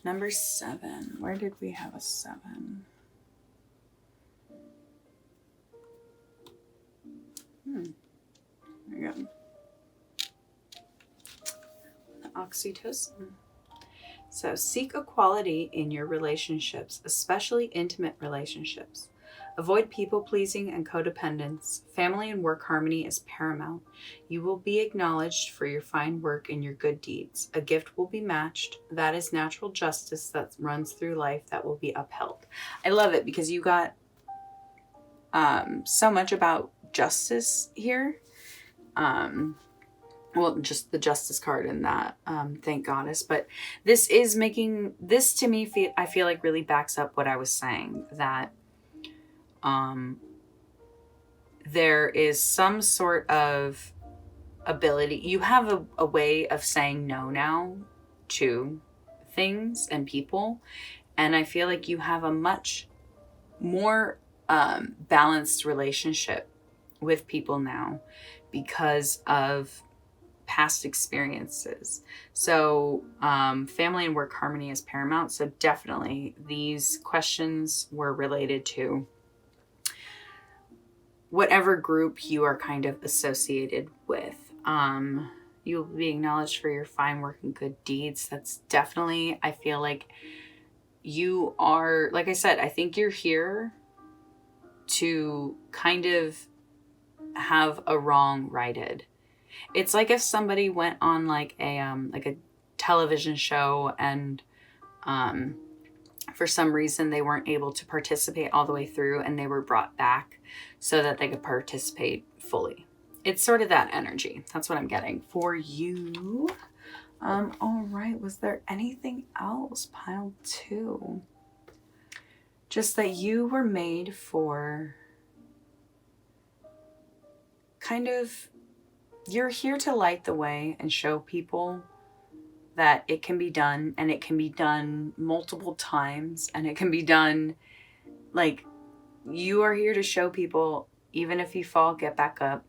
Number 7. Where did we have a 7? There we go. The oxytocin. So seek equality in your relationships, especially intimate relationships. Avoid people-pleasing and codependence. Family and work harmony is paramount. You will be acknowledged for your fine work and your good deeds. A gift will be matched. That is natural justice that runs through life that will be upheld. I love it because you got so much about justice here. Well, just the justice card in that, thank goddess. But this is making, this to me, I feel like really backs up what I was saying, that there is some sort of ability. You have a way of saying no now to things and people. And I feel like you have a much more balanced relationship with people now because of past experiences. So family and work harmony is paramount. So definitely these questions were related to whatever group you are kind of associated with. You'll be acknowledged for your fine work and good deeds. That's definitely, I feel like you are, like I said, I think you're here to kind of have a wrong righted. It's like if somebody went on like a television show and for some reason they weren't able to participate all the way through and they were brought back so that they could participate fully. It's sort of that energy. That's what I'm getting for you. All right. Was there anything else? Pile 2. Just that you were made for kind of, you're here to light the way and show people that it can be done, and it can be done multiple times, and it can be done, like, you are here to show people, even if you fall, get back up.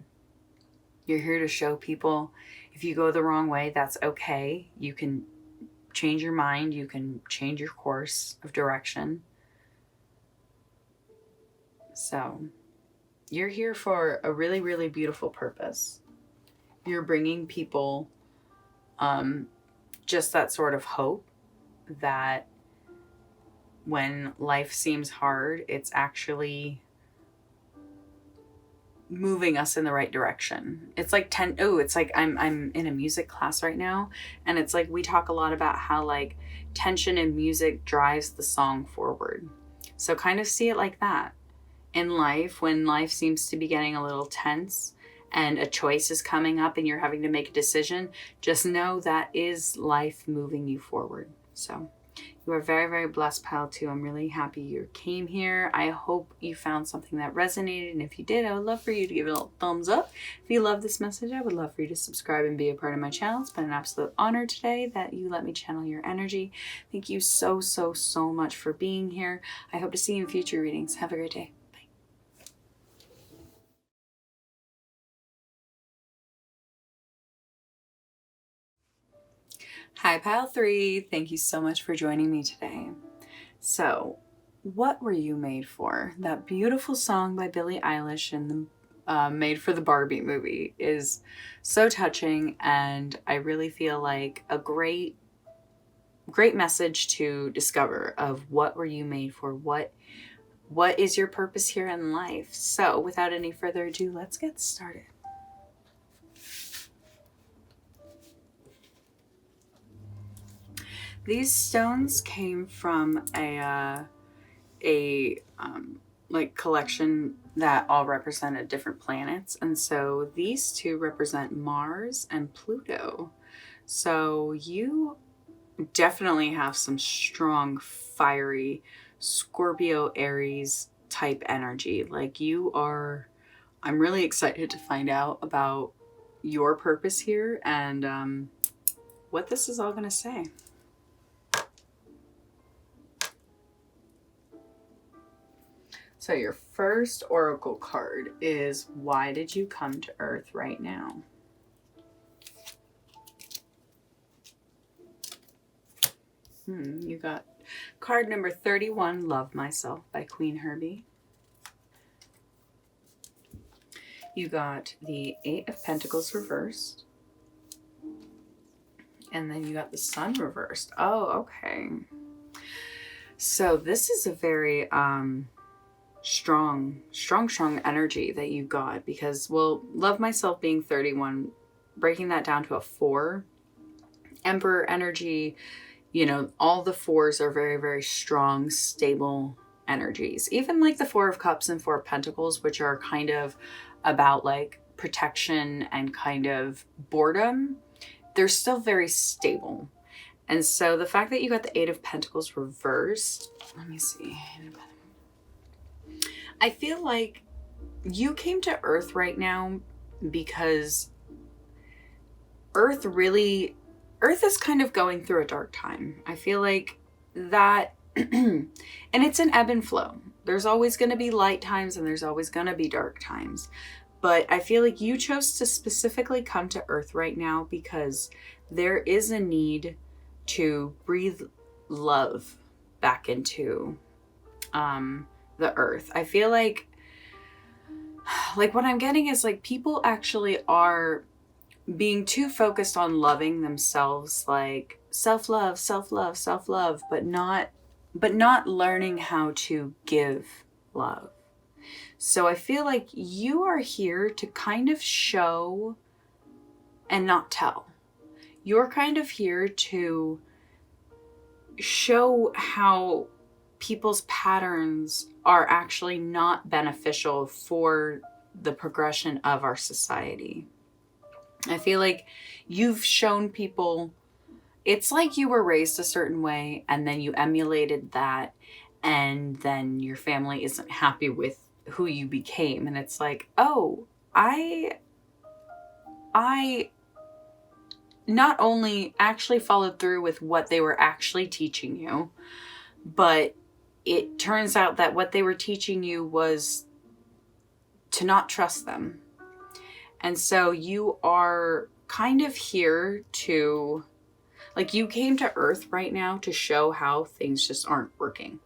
You're here to show people if you go the wrong way, that's okay. You can change your mind. You can change your course of direction. So you're here for a really, really beautiful purpose. You're bringing people just that sort of hope that when life seems hard, it's actually moving us in the right direction. It's like it's like I'm in a music class right now, and it's like we talk a lot about how like tension in music drives the song forward. So kind of see it like that. In life, when life seems to be getting a little tense and a choice is coming up and you're having to make a decision, just know that is life moving you forward. So you are very, very blessed, pile 2. I'm really happy you came here. I hope you found something that resonated. And if you did, I would love for you to give it a little thumbs up. If you love this message, I would love for you to subscribe and be a part of my channel. It's been an absolute honor today that you let me channel your energy. Thank you so, so, so much for being here. I hope to see you in future readings. Have a great day. Hi, pile 3. Thank you so much for joining me today. So, what were you made for? That beautiful song by Billie Eilish and the made for the Barbie movie is so touching, and I really feel like a great message to discover of what were you made for? What is your purpose here in life? So, without any further ado, let's get started. These stones came from a like collection that all represented different planets, and so these two represent Mars and Pluto. So you definitely have some strong, fiery Scorpio, Aries type energy. Like you are, I'm really excited to find out about your purpose here and what this is all going to say. So your first oracle card is, why did you come to Earth right now? You got card number 31, Love Myself by Queen Herbie. You got the 8 of Pentacles reversed. And then you got the Sun reversed. Oh, okay. So this is a very strong energy that you got, because, well, Love Myself being 31, breaking that down to a 4, Emperor energy, you know, all the 4s are very, very strong, stable energies. Even like the 4 of Cups and 4 of Pentacles, which are kind of about like protection and kind of boredom, they're still very stable. And so the fact that you got the Eight of Pentacles reversed, let me see. I feel like you came to Earth right now because Earth is kind of going through a dark time. I feel like that, and it's an ebb and flow. There's always going to be light times and there's always going to be dark times. But I feel like you chose to specifically come to Earth right now because there is a need to breathe love back into the Earth. I feel like what I'm getting is like people actually are being too focused on loving themselves, like self-love, self-love, self-love, but not learning how to give love. So I feel like you are here to kind of show and not tell. You're kind of here to show how people's patterns are actually not beneficial for the progression of our society. I feel like you've shown people, it's like you were raised a certain way and then you emulated that, and then your family isn't happy with who you became. And it's like, oh, I not only actually followed through with what they were actually teaching you, but it turns out that what they were teaching you was to not trust them. And so you are kind of here to, like, you came to Earth right now to show how things just aren't working.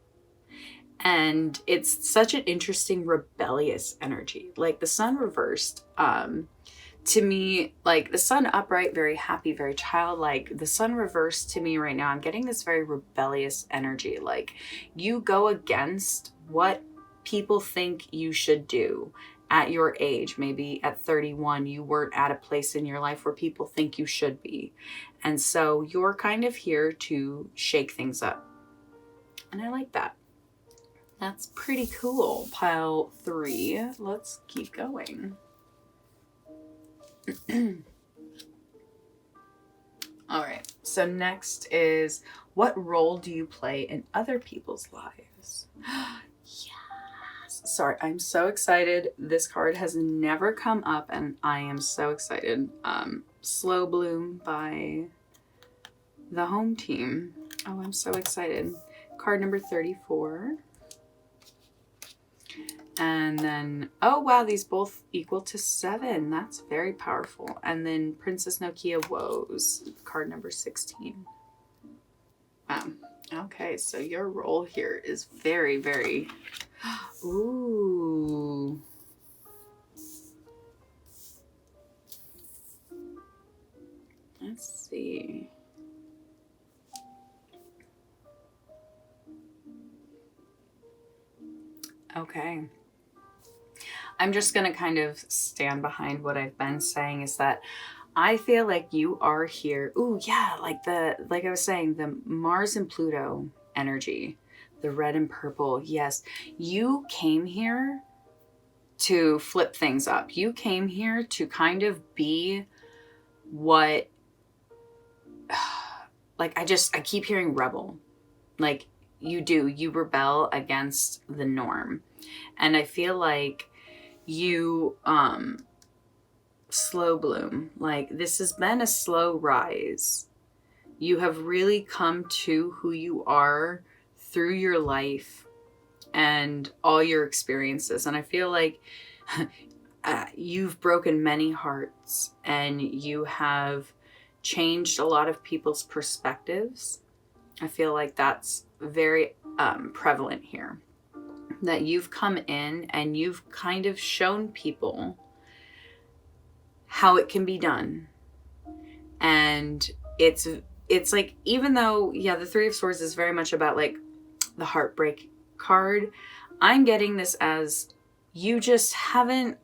And it's such an interesting rebellious energy. Like the Sun reversed, to me, like the Sun upright, very happy, very childlike. The Sun reversed to me right now, I'm getting this very rebellious energy. Like you go against what people think you should do at your age. Maybe at 31, you weren't at a place in your life where people think you should be. And so you're kind of here to shake things up. And I like that. That's pretty cool. Pile 3. Let's keep going. All right. So next is, what role do you play in other people's lives? Yes. Sorry, I'm so excited. This card has never come up and I am so excited. Slow Bloom by the home team. Oh, I'm so excited. Card number 34. And then, oh wow, these both equal to 7. That's very powerful. And then Princess Nokia Woes, card number 16. Okay, so your role here is very, very, ooh. Let's see. Okay. I'm just going to kind of stand behind what I've been saying, is that I feel like you are here. Ooh, yeah, like I was saying, the Mars and Pluto energy, the red and purple. Yes, you came here to flip things up. You came here to kind of be what, like, I keep hearing rebel. Like you rebel against the norm. And I feel like you slow bloom. Like this has been a slow rise. You have really come to who you are through your life and all your experiences. And I feel like you've broken many hearts and you have changed a lot of people's perspectives. I feel like that's very prevalent here. That you've come in and you've kind of shown people how it can be done. And it's like, even though, yeah, the Three of Swords is very much about like the heartbreak card, I'm getting this as you just haven't,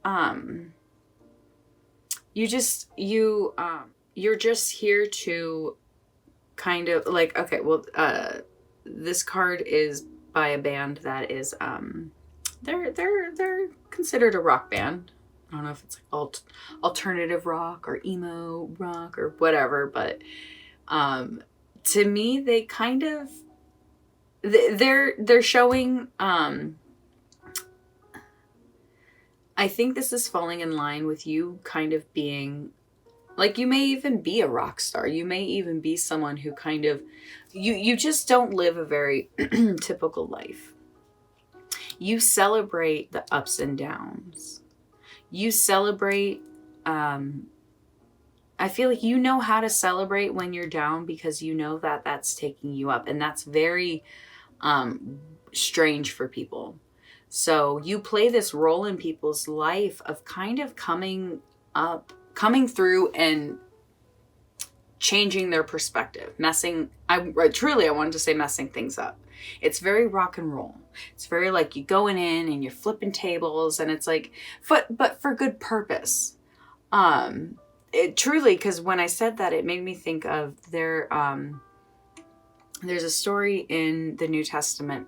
you're just here to kind of like, okay, well, this card is by a band that is they're considered a rock band. I don't know if it's like alternative rock or emo rock or whatever, but to me, they kind of, they're showing, I think this is falling in line with you kind of being, like, you may even be a rock star. You may even be someone who kind of, you just don't live a very typical life. You celebrate the ups and downs. You celebrate, I feel like you know how to celebrate when you're down because you know that that's taking you up. And that's very strange for people. So you play this role in people's life of kind of coming through and changing their perspective, I wanted to say messing things up. It's very rock and roll. It's very like you going in and you're flipping tables, and it's like, but for good purpose. It truly, because when I said that, it made me think of there's a story in the New Testament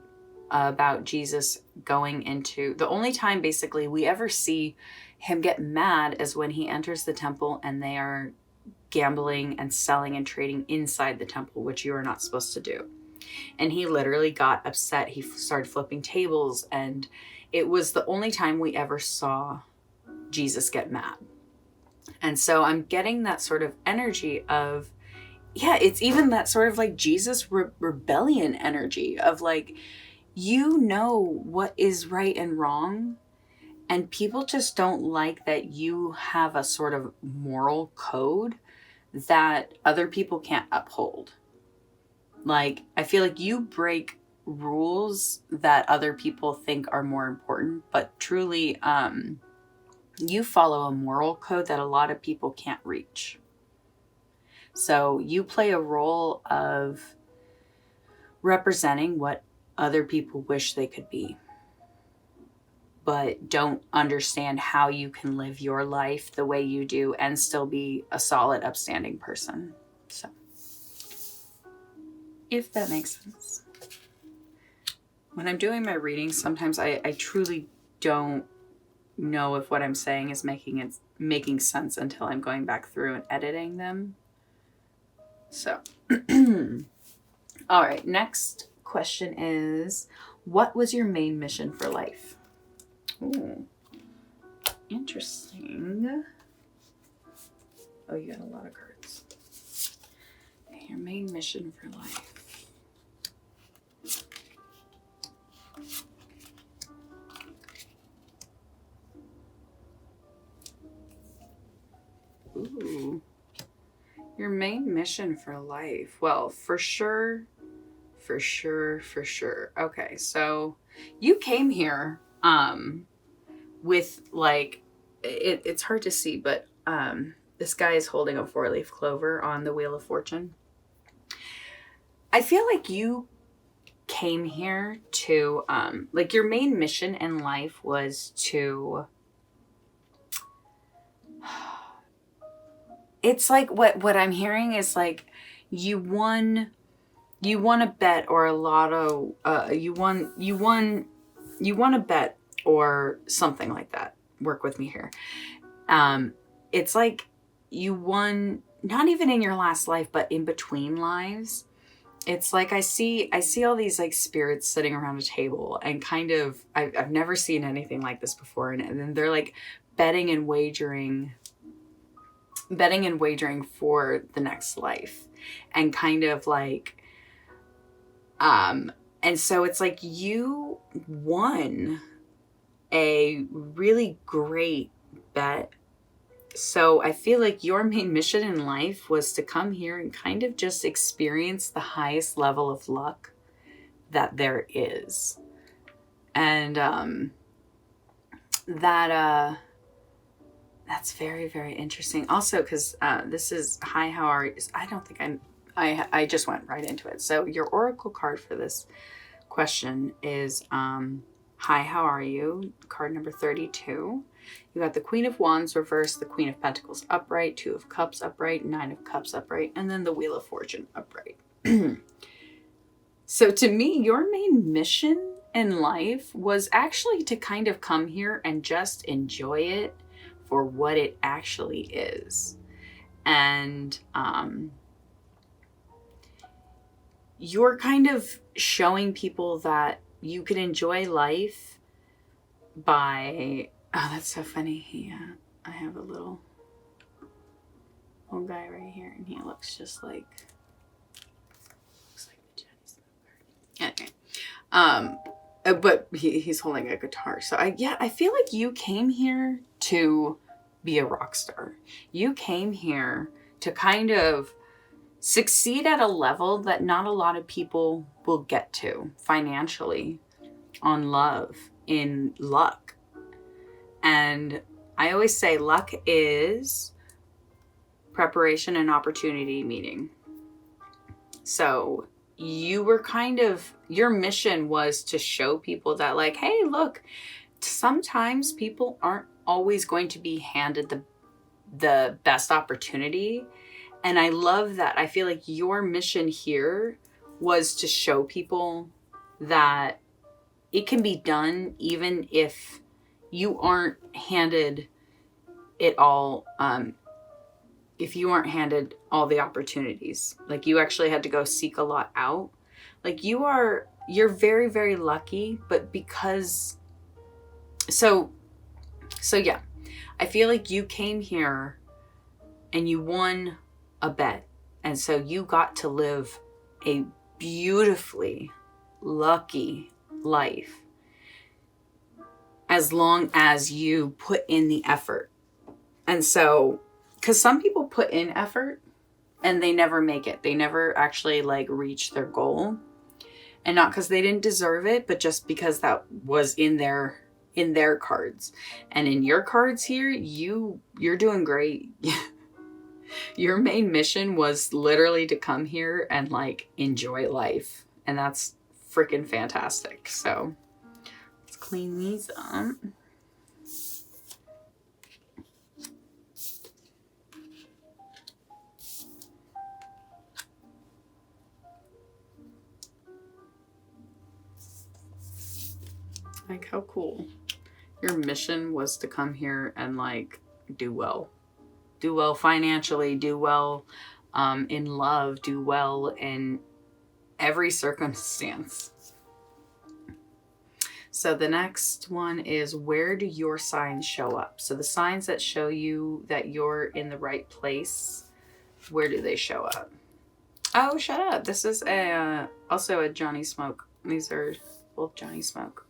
about Jesus going into, the only time basically we ever see him get mad is when he enters the temple and they are gambling and selling and trading inside the temple, which you are not supposed to do. And he literally got upset. He started flipping tables, and it was the only time we ever saw Jesus get mad. And so I'm getting that sort of energy of, yeah, it's even that sort of like Jesus rebellion energy of like, you know what is right and wrong, and people just don't like that you have a sort of moral code that other people can't uphold. Like, I feel like you break rules that other people think are more important, but truly, you follow a moral code that a lot of people can't reach. So you play a role of representing what other people wish they could be, but don't understand how you can live your life the way you do and still be a solid, upstanding person. So, if that makes sense. When I'm doing my readings, sometimes I truly don't know if what I'm saying is making sense until I'm going back through and editing them. So, all right, next question is, what was your main mission for life? Ooh, interesting. Oh, you got a lot of cards. Okay, your main mission for life. Ooh. Your main mission for life. Well, for sure. Okay, so you came here with like, it's hard to see, but this guy is holding a 4-leaf clover on the Wheel of Fortune. I feel like you came here to like, your main mission in life was to, it's like what I'm hearing is like you won a bet or a lotto, you won a bet or something like that. Work with me here. It's like you won, not even in your last life, but in between lives. It's like I see all these like spirits sitting around a table, and kind of, I've never seen anything like this before, and then they're like betting and wagering for the next life, and kind of like, and so it's like you won a really great bet. So I feel like your main mission in life was to come here and kind of just experience the highest level of luck that there is. And that's very, very interesting. Also, because this is, hi, how are you? I don't think I just went right into it. So your oracle card for this question is, hi, how are you? Card number 32. You got the Queen of Wands reversed, the Queen of Pentacles upright, 2 of Cups upright, 9 of Cups upright, and then the Wheel of Fortune upright. So to me, your main mission in life was actually to kind of come here and just enjoy it for what it actually is. And you're kind of showing people that you can enjoy life by, oh, that's so funny. I have a little guy right here, and he looks like the Jenny Smoker. Anyway, but he's holding a guitar. So I feel like you came here to be a rock star. You came here to kind of succeed at a level that not a lot of people will get to financially, on love, in luck. And I always say luck is preparation and opportunity meeting. So you were your mission was to show people that, like, hey, look, sometimes people aren't always going to be handed the best opportunity. And I love that. I feel like your mission here was to show people that it can be done even if you aren't handed it all. If you aren't handed all the opportunities, like you actually had to go seek a lot out. Like you're very, very lucky, but because, so yeah, I feel like you came here and you won a bet. And so you got to live a beautifully lucky life as long as you put in the effort. And so, because some people put in effort and they never make it. They never actually like reach their goal. And not because they didn't deserve it, but just because that was in their cards. And in your cards here, you're doing great. Your main mission was literally to come here and like enjoy life. And that's freaking fantastic. So let's clean these up. Like, how cool. Your mission was to come here and like do well. Do well financially, do well in love, do well in every circumstance. So the next one is, where do your signs show up? So the signs that show you that you're in the right place, where do they show up? Oh, shut up. This is also a Johnny Smoke. These are both Johnny Smoke.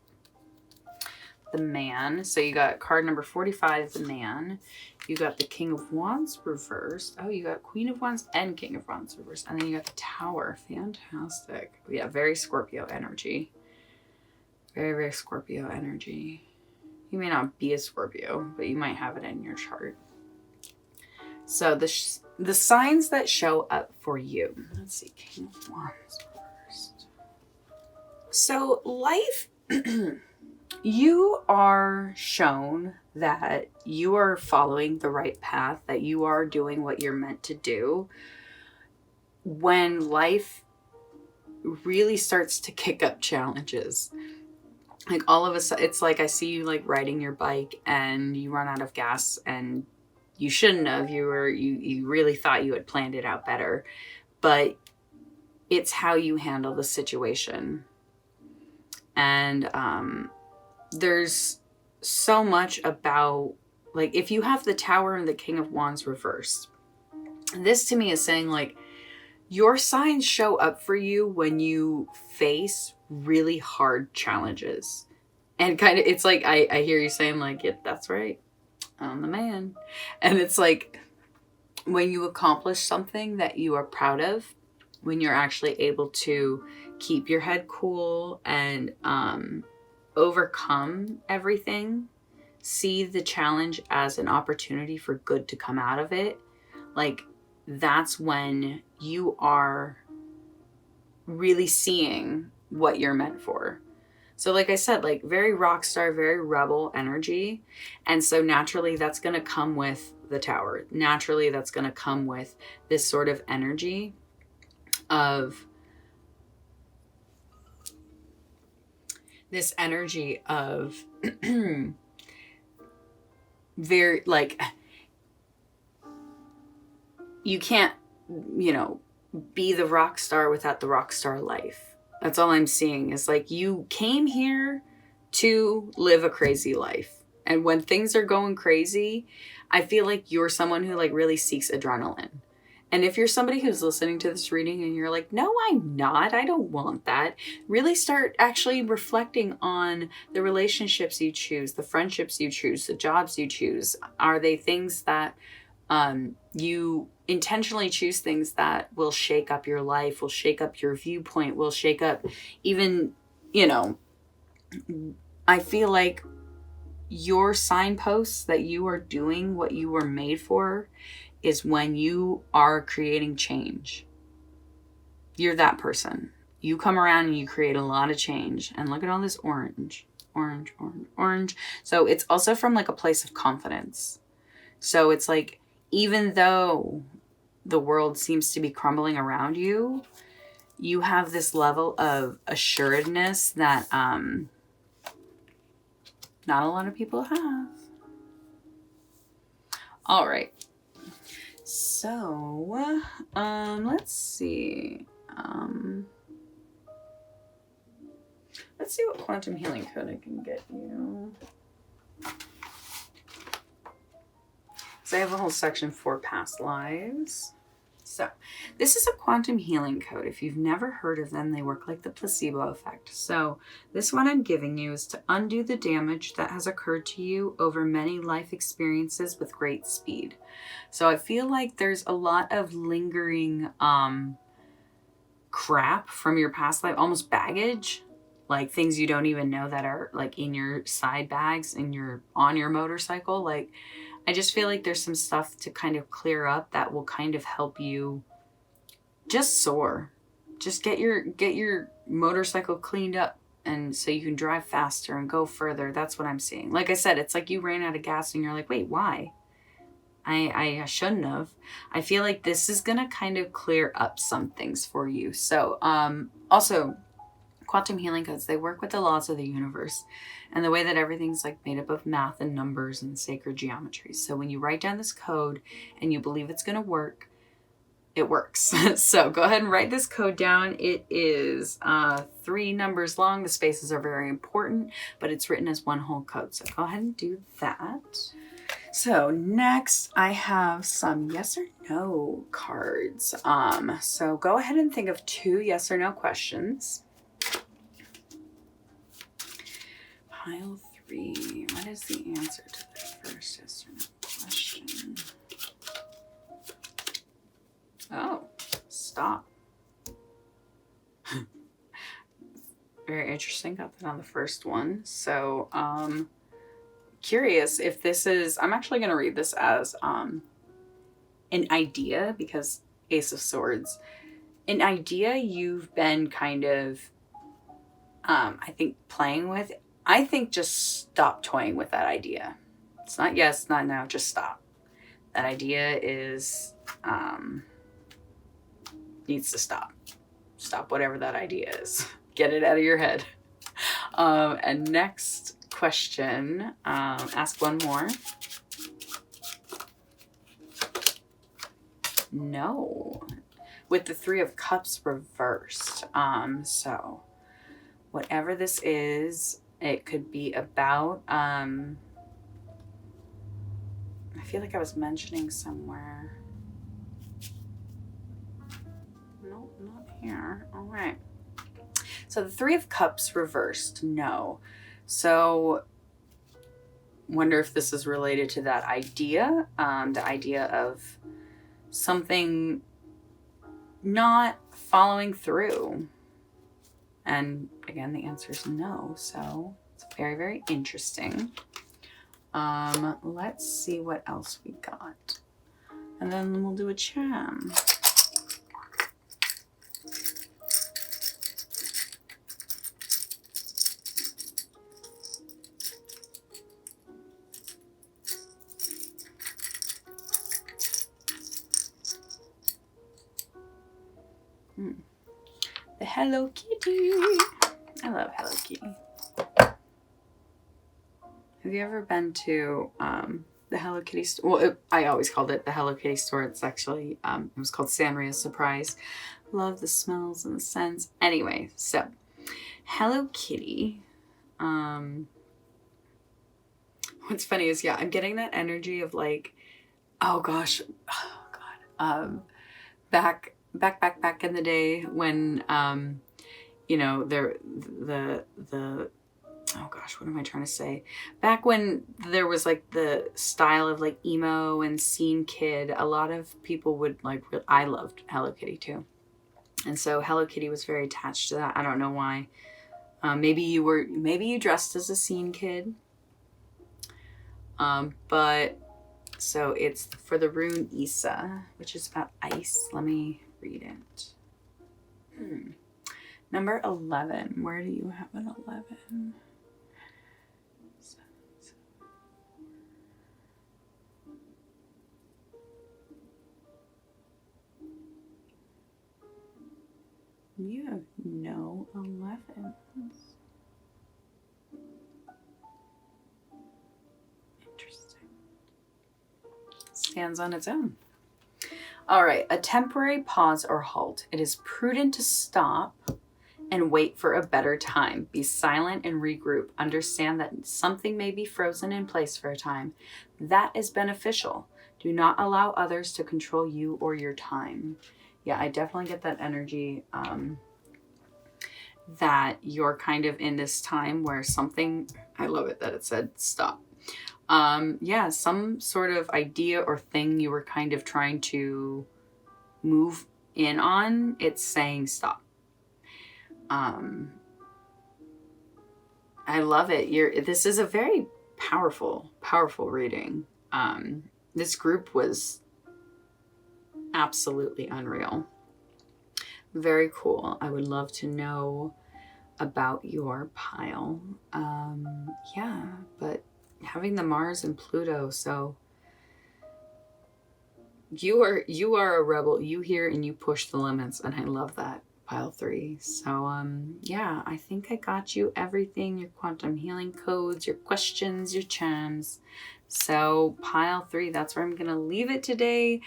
The Man. So you got card number 45, the Man. You got the King of Wands reversed. Oh, you got Queen of Wands and King of Wands reversed. And then you got the Tower. Fantastic. Yeah, very Scorpio energy. Very, very Scorpio energy. You may not be a Scorpio, but you might have it in your chart. So the signs that show up for you. Let's see. King of Wands reversed. So life... You are shown that you are following the right path, that you are doing what you're meant to do when life really starts to kick up challenges. Like all of a sudden, it's like I see you like riding your bike and you run out of gas and you shouldn't have. You really thought you had planned it out better, but it's how you handle the situation. And there's so much about, like, if you have the Tower and the King of Wands reversed, this to me is saying like your signs show up for you when you face really hard challenges. And kind of, it's like, I hear you saying like, yeah, that's right, I'm the man. And it's like when you accomplish something that you are proud of, when you're actually able to keep your head cool and overcome everything, see the challenge as an opportunity for good to come out of it, like that's when you are really seeing what you're meant for. So like I said, like very rock star, very rebel energy. And so naturally that's going to come with the Tower. Naturally that's going to come with this sort of energy of very, like, you can't, you know, be the rock star without the rock star life. That's all I'm seeing is like you came here to live a crazy life. And when things are going crazy, I feel like you're someone who like really seeks adrenaline. And if you're somebody who's listening to this reading and you're like, no, I'm not, I don't want that, really start actually reflecting on the relationships you choose, the friendships you choose, the jobs you choose. Are they things that you intentionally choose things that will shake up your life, will shake up your viewpoint, will shake up even, you know, I feel like your signposts that you are doing what you were made for is when you are creating change. You're that person. You come around and you create a lot of change. And look at all this orange, orange, orange, orange. So it's also from like a place of confidence. So it's like, even though the world seems to be crumbling around you, you have this level of assuredness that not a lot of people have. All right. So, let's see. Let's see what quantum healing code I can get you. So I have a whole section for past lives. So this is a quantum healing code. If you've never heard of them, they work like the placebo effect. So this one I'm giving you is to undo the damage that has occurred to you over many life experiences with great speed. So I feel like there's a lot of lingering crap from your past life, almost baggage, like things you don't even know that are like in your side bags on your motorcycle. Like, I just feel like there's some stuff to kind of clear up that will kind of help you just soar. Just get your motorcycle cleaned up, and so you can drive faster and go further. That's what I'm seeing. Like I said, it's like you ran out of gas and you're like, wait, why? I shouldn't have. I feel like this is going to kind of clear up some things for you. So, also, quantum healing codes, they work with the laws of the universe and the way that everything's like made up of math and numbers and sacred geometry. So when you write down this code and you believe it's going to work, it works. So go ahead and write this code down. It is 3 numbers long. The spaces are very important, but it's written as one whole code. So go ahead and do that. So next I have some yes or no cards. So go ahead and think of 2 yes or no questions. Pile 3. What is the answer to the first yes or no question? Oh, stop. Very interesting. Got that on the first one. So, curious if this is, I'm actually going to read this as an idea, because Ace of Swords. An idea you've been kind of, I think, playing with. I think just stop toying with that idea. It's not yes, not no, just stop. That idea is, needs to stop. Stop whatever that idea is. Get it out of your head. And next question, ask one more. No. With the 3 of Cups reversed. So whatever this is, it could be about, I feel like I was mentioning somewhere. Nope, not here. All right. So the 3 of Cups reversed. No. So wonder if this is related to that idea, the idea of something not following through. And again, the answer is no. So it's very, very interesting. Let's see what else we got. And then we'll do a cham. The Hello Kitty. I love Hello Kitty. Have you ever been to the Hello Kitty store. Well, I always called it the Hello Kitty store. It's actually, it was called Sanria's Surprise. Love the smells and the scents. Anyway, so Hello Kitty. What's funny is, yeah, I'm getting that energy of like, oh gosh, oh God. Back in the day when, you know, the oh gosh, what am I trying to say? Back when there was like the style of like emo and scene kid, a lot of people would like, I loved Hello Kitty too. And so Hello Kitty was very attached to that. I don't know why. Maybe you dressed as a scene kid. But so it's for the rune Isa, which is about ice. Let me read it. Number 11. Where do you have an 11? You have no 11s. Interesting. Stands on its own. All right, a temporary pause or halt. It is prudent to stop and wait for a better time. Be silent and regroup. Understand that something may be frozen in place for a time. That is beneficial. Do not allow others to control you or your time. Yeah, I definitely get that energy that you're kind of in this time where something, I love it that it said stop. Yeah, some sort of idea or thing you were kind of trying to move in on, it's saying stop. I love it. This is a very powerful reading. This group was absolutely unreal. Very cool. I would love to know about your pile. Yeah, but having the Mars and Pluto, so you are a rebel. You hear and you push the limits, and I love that. Pile 3. So yeah, I think I got you everything, your quantum healing codes, your questions, your charms. So pile 3, that's where I'm gonna leave it today.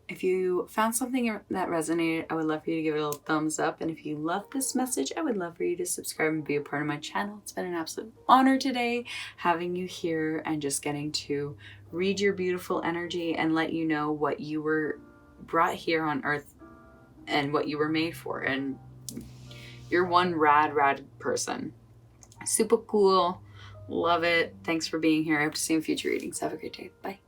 If you found something that resonated, I would love for you to give it a little thumbs up. And if you love this message, I would love for you to subscribe and be a part of my channel. It's been an absolute honor today having you here and just getting to read your beautiful energy and let you know what you were brought here on Earth and what you were made for. And you're one rad person. Super cool. Love it. Thanks for being here. I hope to see you in future readings. Have a great day. Bye.